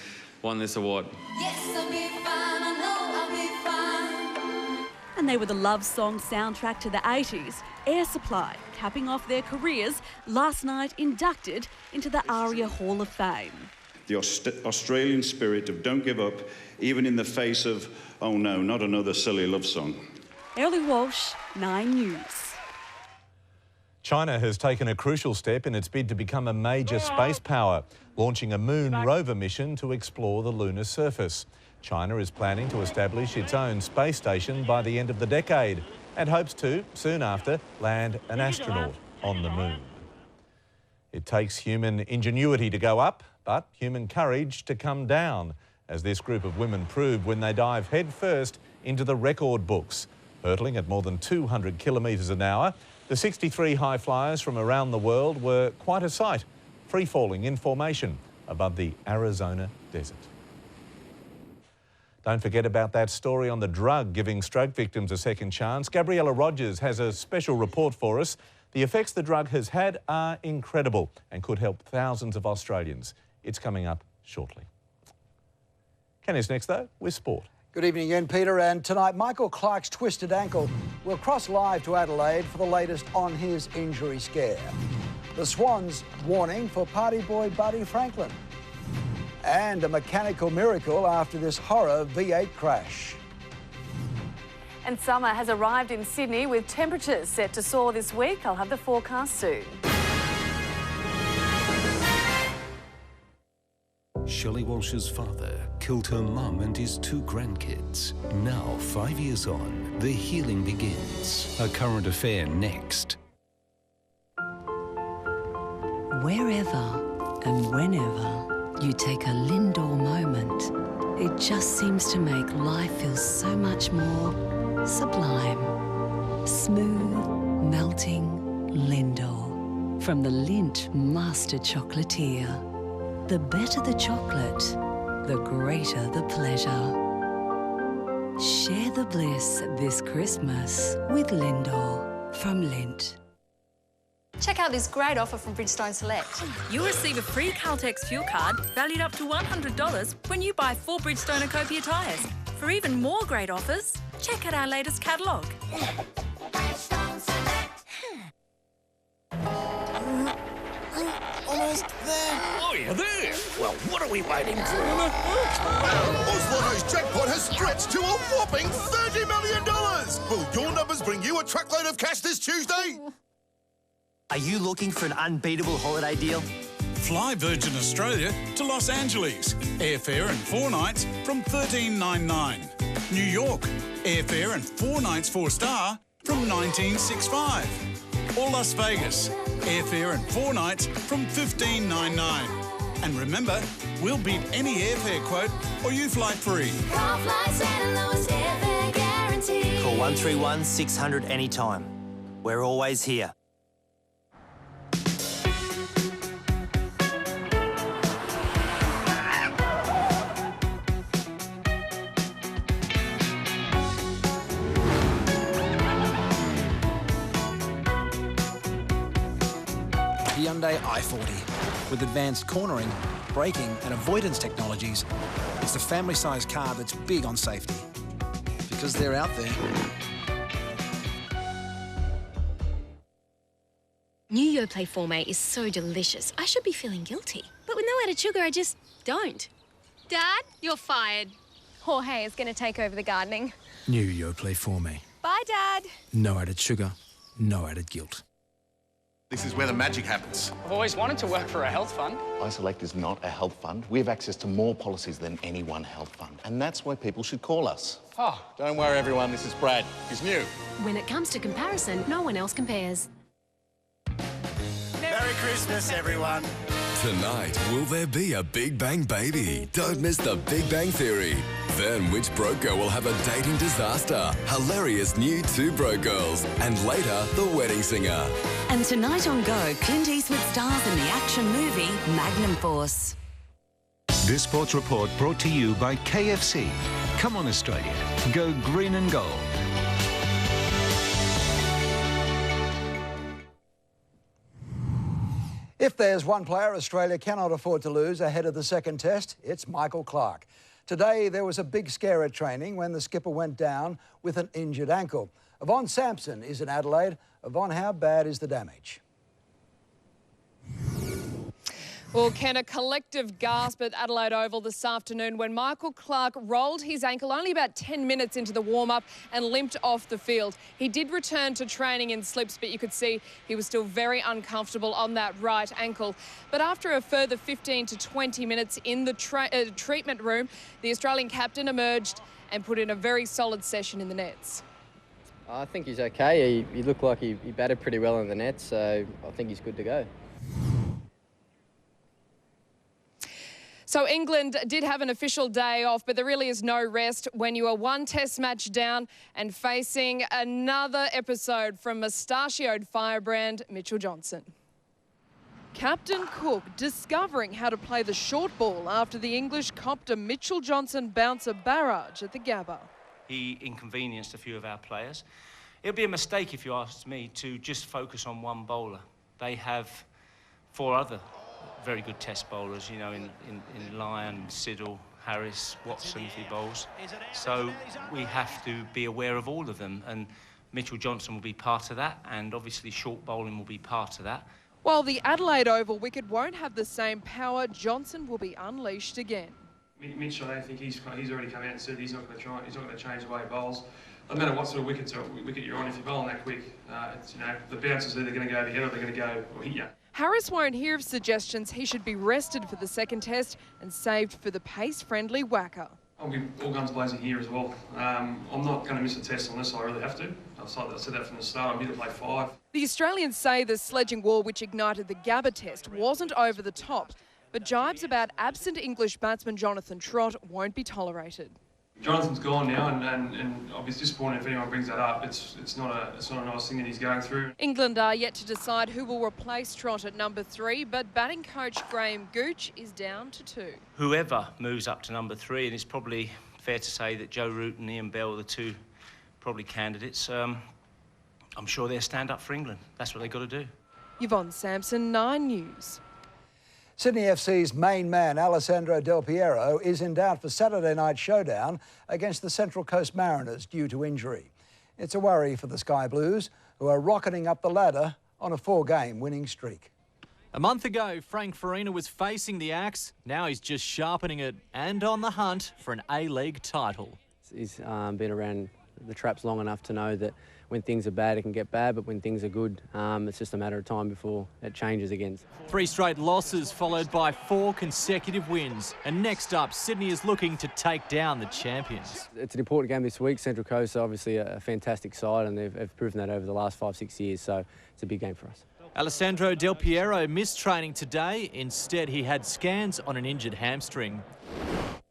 [SPEAKER 27] won this award.
[SPEAKER 17] Yes, I'll be fine, I know I'll be fine.
[SPEAKER 16] And they were the love song soundtrack to the 80s, Air Supply, capping off their careers, last night inducted into the ARIA Hall of Fame.
[SPEAKER 28] The Australian spirit of don't give up, even in the face of, oh no, not another silly love song.
[SPEAKER 16] Ellie Walsh, 9 News.
[SPEAKER 1] China has taken a crucial step in its bid to become a major space power, launching a moon rover mission to explore the lunar surface. China is planning to establish its own space station by the end of the decade and hopes to, soon after, land an astronaut on the moon. It takes human ingenuity to go up, but human courage to come down, as this group of women proved when they dived headfirst into the record books. Hurtling at more than 200 kilometres an hour, the 63 high flyers from around the world were quite a sight, free-falling in formation above the Arizona desert. Don't forget about that story on the drug giving stroke victims a second chance. Gabriella Rogers has a special report for us. The effects the drug has had are incredible and could help thousands of Australians. It's coming up shortly. Ken is next, though, with sport.
[SPEAKER 28] Good evening again, Peter. And tonight, Michael Clarke's twisted ankle will cross live to Adelaide for the latest on his injury scare. The Swans warning for party boy Buddy Franklin. And a mechanical miracle after this horror V8 crash.
[SPEAKER 29] And summer has arrived in Sydney with temperatures set to soar this week. I'll have the forecast soon.
[SPEAKER 31] Shelley Walsh's father killed her mum and his 2 grandkids. Now, 5 years on, the healing begins. A current affair next.
[SPEAKER 32] Wherever and whenever you take a Lindor moment, it just seems to make life feel so much more sublime. Smooth, melting Lindor. From the Lindt Master Chocolatier. The better the chocolate, the greater the pleasure. Share the bliss this Christmas with Lindor from Lindt.
[SPEAKER 33] Check out this great offer from Bridgestone Select.
[SPEAKER 34] You'll receive a free Caltex fuel card valued up to $100 when you buy 4 Bridgestone Acopia tyres. For even more great offers, check out our latest catalogue.
[SPEAKER 35] Almost there.
[SPEAKER 2] Oh, you're there. Well, what are we waiting for?
[SPEAKER 3] Oz jackpot has stretched to a whopping $30 million. Will your numbers bring you a truckload of cash this Tuesday?
[SPEAKER 6] Are you looking for an unbeatable holiday deal?
[SPEAKER 2] Fly Virgin Australia to Los Angeles. Airfare and 4 nights from $13.99. New York. Airfare and 4 nights 4-star from $19.65. Or Las Vegas. Airfare and 4 nights from $15.99. And remember, we'll beat any airfare quote or you fly free.
[SPEAKER 6] Call 131 600 anytime. We're always here.
[SPEAKER 7] Hyundai i40. With advanced cornering, braking and avoidance technologies, it's the family-sized car that's big on safety. Because they're out there.
[SPEAKER 9] New Yoplait Forme is so delicious. I should be feeling guilty. But with no added sugar, I just don't.
[SPEAKER 10] Dad, you're fired. Jorge is going to take over the gardening.
[SPEAKER 7] New Yoplait Forme.
[SPEAKER 10] Bye, Dad.
[SPEAKER 7] No added sugar, no added guilt.
[SPEAKER 3] This is where the magic happens.
[SPEAKER 13] I've always wanted to work for a health fund.
[SPEAKER 18] iSelect is not a health fund. We have access to more policies than any one health fund. And that's why people should call us.
[SPEAKER 13] Oh,
[SPEAKER 18] Don't worry, everyone. This is Brad. He's new.
[SPEAKER 9] When it comes to comparison, no one else compares.
[SPEAKER 13] Merry Christmas, everyone.
[SPEAKER 19] Tonight, will there be a Big Bang baby? Don't miss the Big Bang Theory. Then which broke girl will have a dating disaster? Hilarious new 2 broke girls. And later, the wedding singer.
[SPEAKER 32] And tonight on Go, Clint Eastwood stars in the action movie Magnum Force.
[SPEAKER 31] This sports report brought to you by KFC. Come on, Australia. Go green and gold.
[SPEAKER 28] If there's one player Australia cannot afford to lose ahead of the second test, it's Michael Clarke. Today, there was a big scare at training when the skipper went down with an injured ankle. Yvonne Sampson is in Adelaide. Yvonne, how bad is the damage?
[SPEAKER 18] Well, Ken, a collective gasp at Adelaide Oval this afternoon when Michael Clarke rolled his ankle only about 10 minutes into the warm-up and limped off the field. He did return to training in slips, but you could see he was still very uncomfortable on that right ankle. But after a further 15 to 20 minutes in the treatment room, the Australian captain emerged and put in a very solid session in the nets.
[SPEAKER 19] I think he's okay. He looked like he batted pretty well in the net, so I think he's good to go.
[SPEAKER 18] So England did have an official day off, but there really is no rest when you are 1 test match down and facing another episode from mustachioed firebrand Mitchell Johnson. Captain Cook discovering how to play the short ball after the English copped a Mitchell Johnson bouncer barrage at the Gabba.
[SPEAKER 20] He inconvenienced a few of our players. It would be a mistake, if you asked me, to just focus on one bowler. They have 4 other very good test bowlers, you know, in Lyon, Siddle, Harris, Watson, if he bowls. So we have to be aware of all of them, and Mitchell Johnson will be part of that, and obviously short bowling will be part of that.
[SPEAKER 18] While the Adelaide Oval wicket won't have the same power, Johnson will be unleashed again.
[SPEAKER 21] Mitch, I don't think he's already come out and said he's not going to change the way he bowls. No matter what sort of wicket you're on, if you're bowling that quick, it's, you know, the bouncer's either going to go over here or they're going to go or hit you.
[SPEAKER 18] Harris won't hear of suggestions he should be rested for the second test and saved for the pace-friendly whacker.
[SPEAKER 21] I'll be all guns blazing here as well. I'm not going to miss a test unless I really have to. I said that from the start. I'm here to play 5.
[SPEAKER 18] The Australians say the sledging war which ignited the Gabba test wasn't over the top, but jibes about absent English batsman Jonathan Trott won't be tolerated.
[SPEAKER 21] Jonathan's gone now, and I'll be disappointed if anyone brings that up. It's not a nice thing that he's going through.
[SPEAKER 18] England are yet to decide who will replace Trott at number 3, but batting coach Graham Gooch is down to 2.
[SPEAKER 20] Whoever moves up to number 3, and it's probably fair to say that Joe Root and Ian Bell are the 2 probably candidates. I'm sure they'll stand up for England. That's what they've got to do.
[SPEAKER 18] Yvonne Sampson, 9 News.
[SPEAKER 28] Sydney FC's main man, Alessandro Del Piero, is in doubt for Saturday night showdown against the Central Coast Mariners due to injury. It's a worry for the Sky Blues, who are rocketing up the ladder on a 4-game winning streak.
[SPEAKER 4] A month ago, Frank Farina was facing the axe. Now he's just sharpening it and on the hunt for an A-League title.
[SPEAKER 5] He's been around the traps long enough to know that when things are bad, it can get bad, but when things are good, it's just a matter of time before it changes again.
[SPEAKER 4] 3 straight losses followed by 4 consecutive wins. And next up, Sydney is looking to take down the champions.
[SPEAKER 5] It's an important game this week. Central Coast are obviously a fantastic side, and they've proven that over the last 5-6 years, so it's a big game for us.
[SPEAKER 4] Alessandro Del Piero missed training today. Instead, he had scans on an injured hamstring.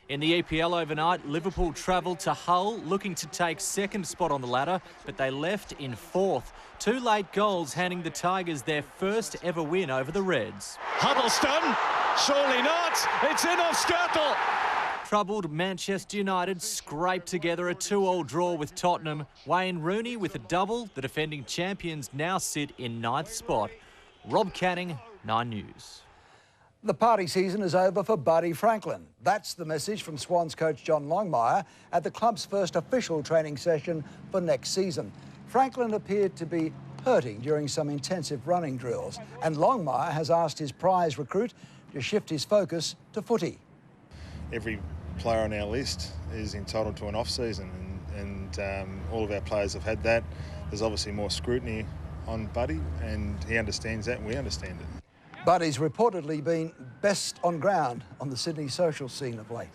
[SPEAKER 4] In the EPL overnight, Liverpool travelled to Hull looking to take second spot on the ladder, but they left in 4th. 2 late goals handing the Tigers their first ever win over the Reds.
[SPEAKER 8] Huddleston, surely not. It's in off Skirtle.
[SPEAKER 4] Troubled Manchester United scraped together a 2-2 draw with Tottenham. Wayne Rooney with a double. The defending champions now sit in 9th spot. Rob Canning, 9 News.
[SPEAKER 28] The party season is over for Buddy Franklin. That's the message from Swans coach John Longmire at the club's first official training session for next season. Franklin appeared to be hurting during some intensive running drills, and Longmire has asked his prize recruit to shift his focus to footy.
[SPEAKER 11] Every player on our list is entitled to an off-season, and all of our players have had that. There's obviously more scrutiny on Buddy, and he understands that, and we understand it.
[SPEAKER 28] Buddy's reportedly been best on ground on the Sydney social scene of late.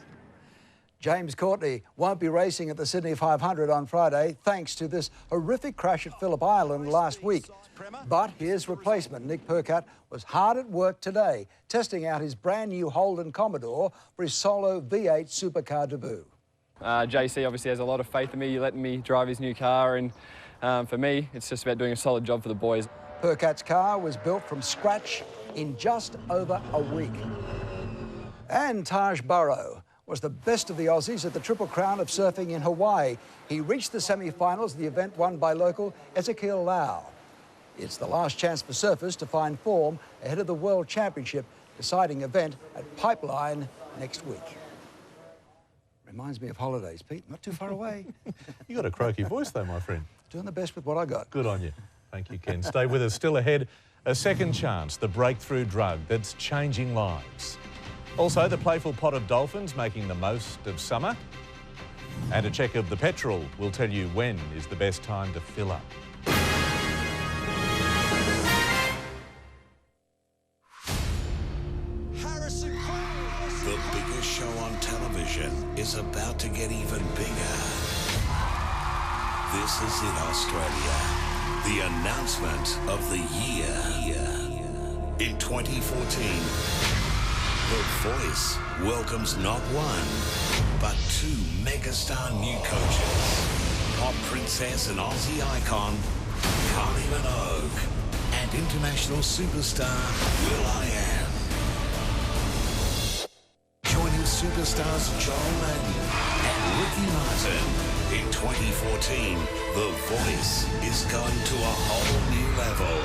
[SPEAKER 28] James Courtney won't be racing at the Sydney 500 on Friday thanks to this horrific crash at Phillip Island last week. But his replacement, Nick Percat, was hard at work today, testing out his brand new Holden Commodore for his solo V8 supercar debut.
[SPEAKER 12] JC obviously has a lot of faith in me, letting me drive his new car, and for me, it's just about doing a solid job for the boys.
[SPEAKER 28] Percat's car was built from scratch in just over a week. And Taj Burrow was the best of the Aussies at the Triple Crown of surfing in Hawaii. He reached the semi-finals of the event won by local Ezekiel Lau. It's the last chance for surfers to find form ahead of the World Championship deciding event at Pipeline next week. Reminds me of holidays, Pete. Not too far away.
[SPEAKER 1] You got a croaky voice though, my friend.
[SPEAKER 28] Doing the best with what I got.
[SPEAKER 1] Good on you. Thank you, Ken. Stay with us. Still ahead, a second chance, the breakthrough drug that's changing lives. Also, the playful pot of dolphins making the most of summer. And a check of the petrol will tell you when is the best time to fill up.
[SPEAKER 14] The biggest show on television is about to get even bigger. This is in Australia. The announcement of the year. In 2014, The Voice welcomes not one, but 2 megastar new coaches. Pop princess and Aussie icon, Kylie Minogue, and international superstar, will.i.am. Joining superstars Joel Madden and Ricky Martin. In 2014, The Voice is going to a whole new level.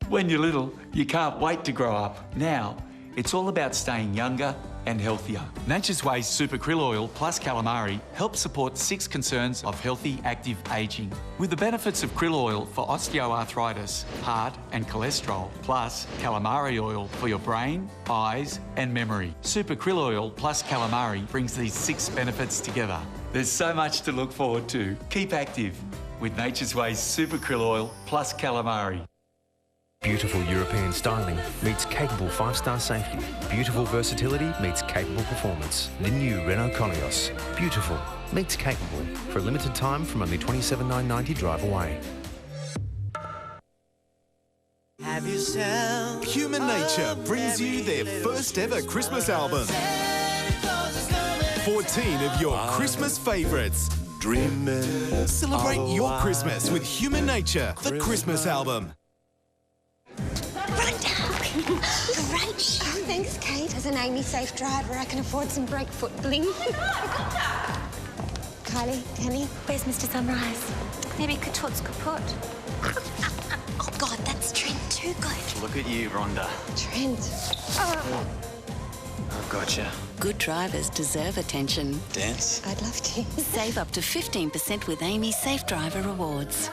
[SPEAKER 15] When you're little, you can't wait to grow up. Now, it's all about staying younger and healthier. Nature's Way Super Krill Oil plus calamari helps support 6 concerns of healthy, active ageing. With the benefits of krill oil for osteoarthritis, heart and cholesterol, plus calamari oil for your brain, eyes and memory. Super Krill Oil plus calamari brings these 6 benefits together. There's so much to look forward to. Keep active with Nature's Way Super Krill Oil plus calamari.
[SPEAKER 22] Beautiful European styling meets capable 5-star safety. Beautiful versatility meets capable performance. The new Renault Koleos. Beautiful meets capable. For a limited time from only $27,990 drive away.
[SPEAKER 23] Have yourself Human Nature brings you their first ever Christmas album. 14 of your Christmas favourites. Dreaming. Celebrate your Christmas with Human Nature, the Christmas album.
[SPEAKER 24] Great show. Thanks, Kate. As an Amy safe driver, I can afford some brake foot bling. Kylie, Danny, where's Mr. Sunrise? Maybe Katoot's kaput. Oh, God, that's Trent too good.
[SPEAKER 6] Look at you, Rhonda.
[SPEAKER 24] Trent. Oh.
[SPEAKER 6] I've gotcha.
[SPEAKER 32] Good drivers deserve attention.
[SPEAKER 6] Dance?
[SPEAKER 24] I'd love to.
[SPEAKER 32] Save up to 15% with Amy's Safe Driver Rewards.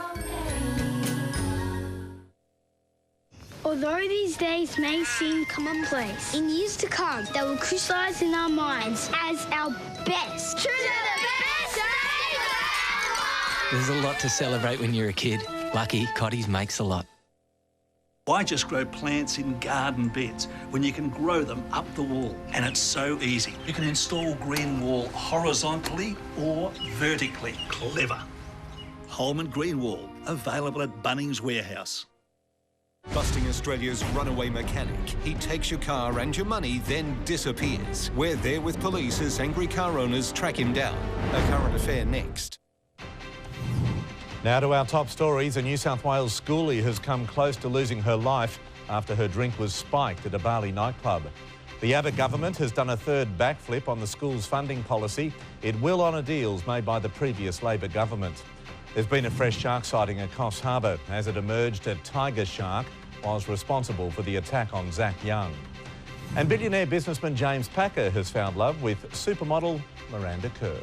[SPEAKER 2] Although these days may seem commonplace, in years to come, they will crystallise in our minds as our best. To the best days of our lives!
[SPEAKER 3] There's a lot to celebrate when you're a kid. Lucky, Cotties makes a lot.
[SPEAKER 7] Why just grow plants in garden beds when you can grow them up the wall? And it's so easy. You can install green wall horizontally or vertically. Clever. Holman Green Wall, available at Bunnings Warehouse.
[SPEAKER 31] Busting Australia's runaway mechanic. He takes your car and your money, then disappears. We're there with police as angry car owners track him down. A current affair next.
[SPEAKER 1] Now to our top stories. A New South Wales schoolie has come close to losing her life after her drink was spiked at a Bali nightclub. The Abbott government has done a third backflip on the school's funding policy. It will honour deals made by the previous Labor government. There's been a fresh shark sighting at Coffs Harbour as it emerged a tiger shark was responsible for the attack on Zach Young. And billionaire businessman James Packer has found love with supermodel Miranda Kerr.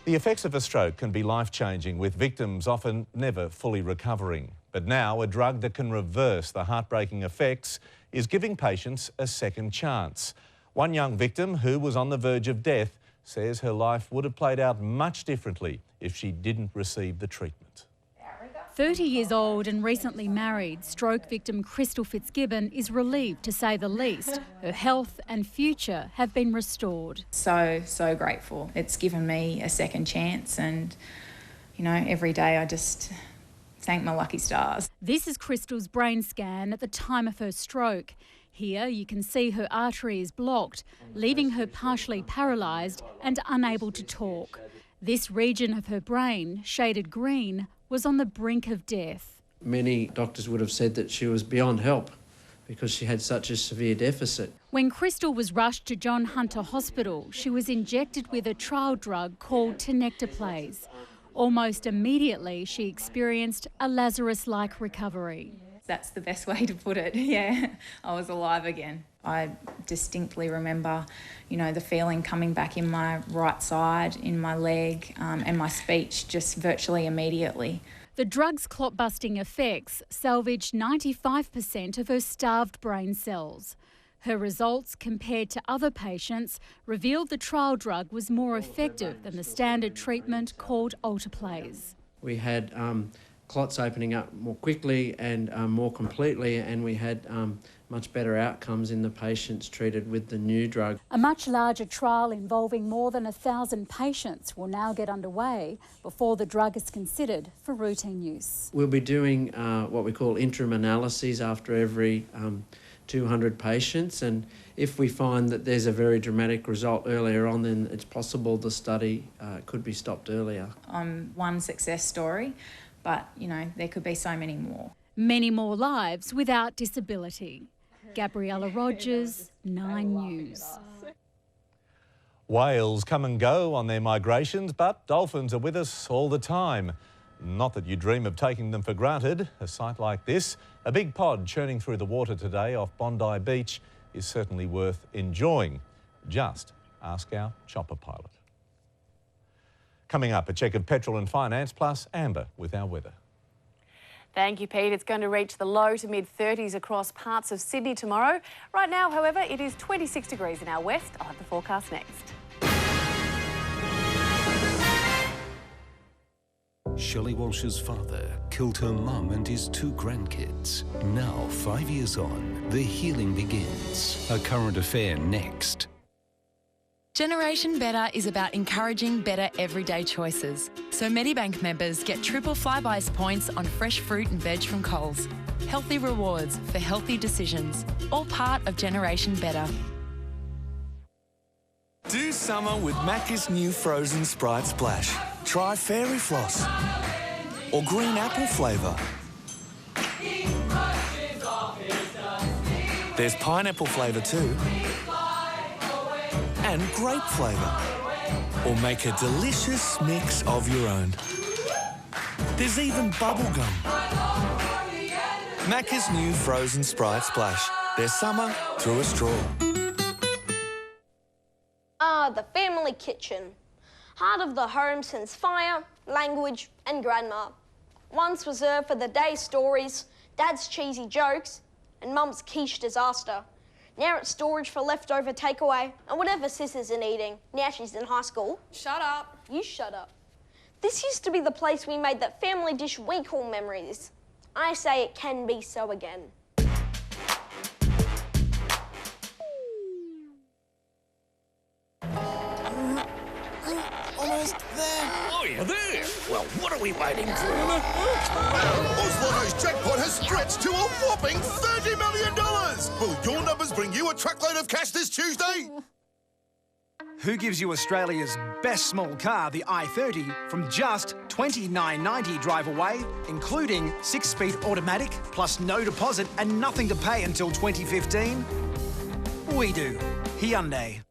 [SPEAKER 1] The effects of a stroke can be life-changing, with victims often never fully recovering. But now a drug that can reverse the heartbreaking effects is giving patients a second chance. One young victim who was on the verge of death says her life would have played out much differently if she didn't receive the treatment.
[SPEAKER 9] 30 years old and recently married, stroke victim Crystal Fitzgibbon is relieved, to say the least. Her health and future have been restored.
[SPEAKER 10] So grateful. It's given me a second chance, and, you know, every day I just thank my lucky stars.
[SPEAKER 9] This is Crystal's brain scan at the time of her stroke. Here you can see her artery is blocked, leaving her partially paralysed and unable to talk. This region of her brain, shaded green, was on the brink of death.
[SPEAKER 5] Many doctors would have said that she was beyond help because she had such a severe deficit.
[SPEAKER 9] When Crystal was rushed to John Hunter Hospital, she was injected with a trial drug called tenecteplase. Almost immediately, she experienced a Lazarus-like recovery.
[SPEAKER 10] That's the best way to put it, yeah. I was alive again. I distinctly remember, you know, the feeling coming back in my right side, in my leg, and my speech just virtually immediately.
[SPEAKER 9] The drug's clot-busting effects salvaged 95% of her starved brain cells. Her results, compared to other patients, revealed the trial drug was more effective than the standard treatment called alteplase.
[SPEAKER 5] We had clots opening up more quickly and more completely, and we had much better outcomes in the patients treated with the new drug.
[SPEAKER 9] A much larger trial involving more than 1,000 patients will now get underway before the drug is considered for routine use.
[SPEAKER 5] We'll be doing what we call interim analyses after every 200 patients, and if we find that there's a very dramatic result earlier on, then it's possible the study could be stopped earlier.
[SPEAKER 10] I'm one success story, but, you know, there could be so many more.
[SPEAKER 9] Many more lives without disability. Gabriella Rogers, 9 News.
[SPEAKER 1] Whales come and go on their migrations, but dolphins are with us all the time. Not that you dream of taking them for granted. A sight like this, a big pod churning through the water today off Bondi Beach, is certainly worth enjoying. Just ask our chopper pilot. Coming up, a check of petrol and finance, plus Amber with our weather.
[SPEAKER 16] Thank you, Pete. It's going to reach the low to mid-30s across parts of Sydney tomorrow. Right now, however, it is 26 degrees in our west. I'll have the forecast next.
[SPEAKER 31] Shelley Walsh's father killed her mum and his 2 grandkids. Now, 5 years on, the healing begins. A current affair next.
[SPEAKER 17] Generation Better is about encouraging better everyday choices. So Medibank members get triple Flybuys points on fresh fruit and veg from Coles. Healthy rewards for healthy decisions. All part of Generation Better.
[SPEAKER 25] Do summer with Macca's new frozen Sprite Splash. Try Fairy Floss or green apple flavour. There's pineapple flavour too. And grape flavour. Or make a delicious mix of your own. There's even bubblegum. Macca's new frozen Sprite Splash. There's summer through a straw.
[SPEAKER 26] The family kitchen. Heart of the home since fire, language and grandma. Once reserved for the day stories, Dad's cheesy jokes, and Mum's quiche disaster. Now it's storage for leftover takeaway and whatever Sis isn't eating. Now she's in high school.
[SPEAKER 4] Shut up.
[SPEAKER 26] You shut up. This used to be the place we made that family dish we call memories. I say it can be so again.
[SPEAKER 8] Almost there.
[SPEAKER 14] Oh, you're there. Well, what are we waiting for? Oslo's jackpot has stretched to a whopping $30 million. Will your numbers bring you a truckload of cash this Tuesday?
[SPEAKER 11] Who gives you Australia's best small car, the i30, from just $29.90 drive away, including 6-speed automatic, plus no deposit and nothing to pay until 2015? We do. Hyundai.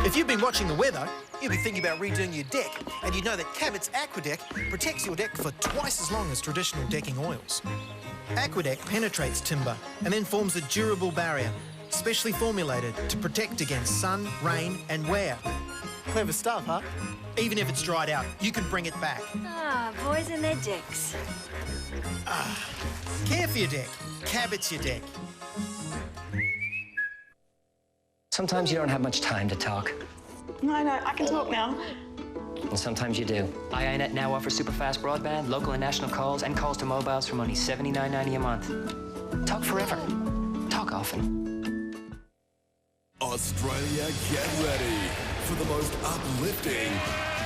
[SPEAKER 12] If you've been watching the weather, you'll be thinking about redoing your deck, and you know that Cabot's Aquadeck protects your deck for twice as long as traditional decking oils. Aquadeck penetrates timber and then forms a durable barrier, specially formulated to protect against sun, rain and wear. Clever stuff, huh? Even if it's dried out, you can bring it back.
[SPEAKER 24] Ah, boys and their decks.
[SPEAKER 12] Care for your deck. Cabot's your deck.
[SPEAKER 3] Sometimes you don't have much time to talk.
[SPEAKER 4] No, I can talk now.
[SPEAKER 3] And sometimes you do. iiNet now offers super fast broadband, local and national calls, and calls to mobiles from only $79.90 a month. Talk forever. Talk often.
[SPEAKER 14] Australia, get ready for the most uplifting,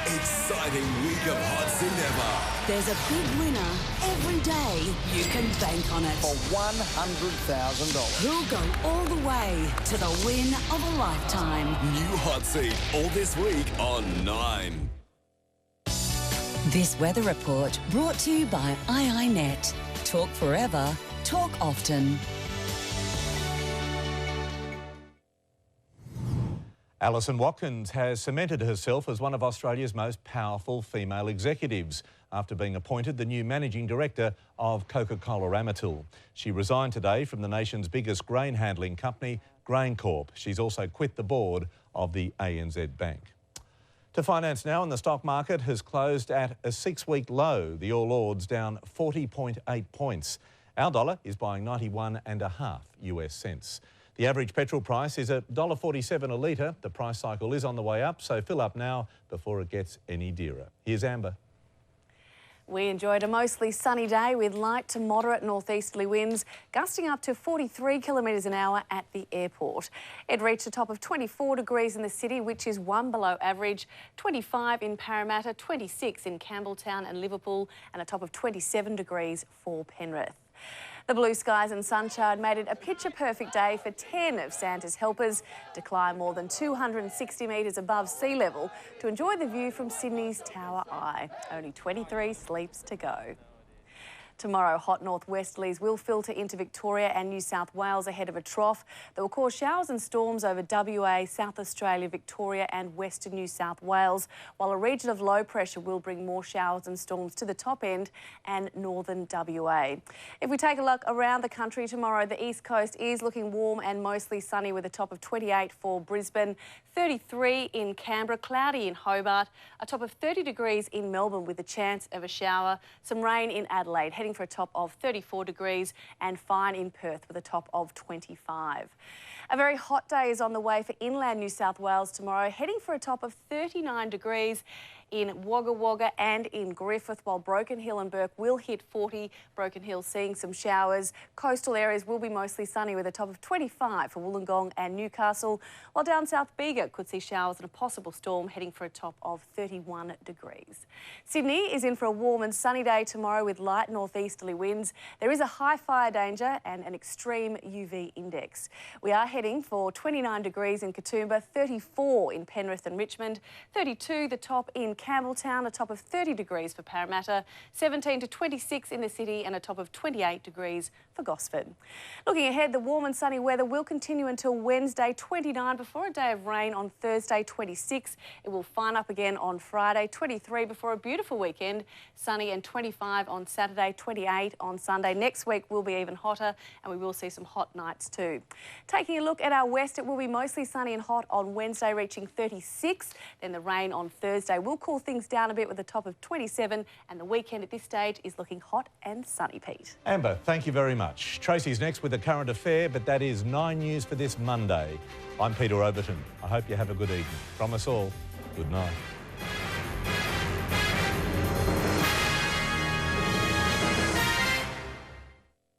[SPEAKER 14] exciting week of hot seat ever.
[SPEAKER 32] There's a big winner every day. You can bank on it.
[SPEAKER 28] For $100,000.
[SPEAKER 32] Who'll go all the way to the win of a lifetime.
[SPEAKER 14] New hot seat all this week on 9.
[SPEAKER 32] This weather report brought to you by iiNet. Talk forever, talk often.
[SPEAKER 1] Alison Watkins has cemented herself as one of Australia's most powerful female executives after being appointed the new Managing Director of Coca-Cola Amatil. She resigned today from the nation's biggest grain handling company, GrainCorp. She's also quit the board of the ANZ Bank. To finance now, and the stock market has closed at a 6-week low. The All Ords down 40.8 points. Our dollar is buying 91.5 US cents. The average petrol price is at $1.47 a litre. The price cycle is on the way up, so fill up now before it gets any dearer. Here's Amber.
[SPEAKER 16] We enjoyed a mostly sunny day with light to moderate northeasterly winds, gusting up to 43 kilometres an hour at the airport. It reached a top of 24 degrees in the city, which is 1 below average, 25 in Parramatta, 26 in Campbelltown and Liverpool, and a top of 27 degrees for Penrith. The blue skies and sunshine made it a picture-perfect day for 10 of Santa's helpers to climb more than 260 metres above sea level to enjoy the view from Sydney's Tower Eye. Only 23 sleeps to go. Tomorrow, hot northwesterlies will filter into Victoria and New South Wales ahead of a trough that will cause showers and storms over WA, South Australia, Victoria and western New South Wales, while a region of low pressure will bring more showers and storms to the top end and northern WA. If we take a look around the country tomorrow, the east coast is looking warm and mostly sunny with a top of 28 for Brisbane, 33 in Canberra, cloudy in Hobart, a top of 30 degrees in Melbourne with a chance of a shower, some rain in Adelaide, heading for a top of 34 degrees and fine in Perth with a top of 25. A very hot day is on the way for inland New South Wales tomorrow, heading for a top of 39 degrees in Wagga Wagga and in Griffith, while Broken Hill and Burke will hit 40. Broken Hill seeing some showers. Coastal areas will be mostly sunny with a top of 25 for Wollongong and Newcastle, while down south Bega could see showers and a possible storm, heading for a top of 31 degrees. Sydney is in for a warm and sunny day tomorrow with light northeasterly winds. There is a high fire danger and an extreme UV index. We are heading heading for 29 degrees in Katoomba, 34 in Penrith and Richmond, 32 the top in Campbelltown, a top of 30 degrees for Parramatta, 17 to 26 in the city and a top of 28 degrees for Gosford. Looking ahead, the warm and sunny weather will continue until Wednesday, 29 before a day of rain on Thursday, 26. It will fine up again on Friday, 23 before a beautiful weekend, sunny and 25 on Saturday, 28 on Sunday. Next week will be even hotter and we will see some hot nights too. Taking a look at our west, it will be mostly sunny and hot on Wednesday, reaching 36. Then the rain on Thursday will cool things down a bit with a top of 27, and the weekend at this stage is looking hot and sunny, Pete.
[SPEAKER 1] Amber, thank you very much. Tracy's next with a current affair, but that is 9 News for this Monday. I'm Peter Overton. I hope you have a good evening. From us all, good night.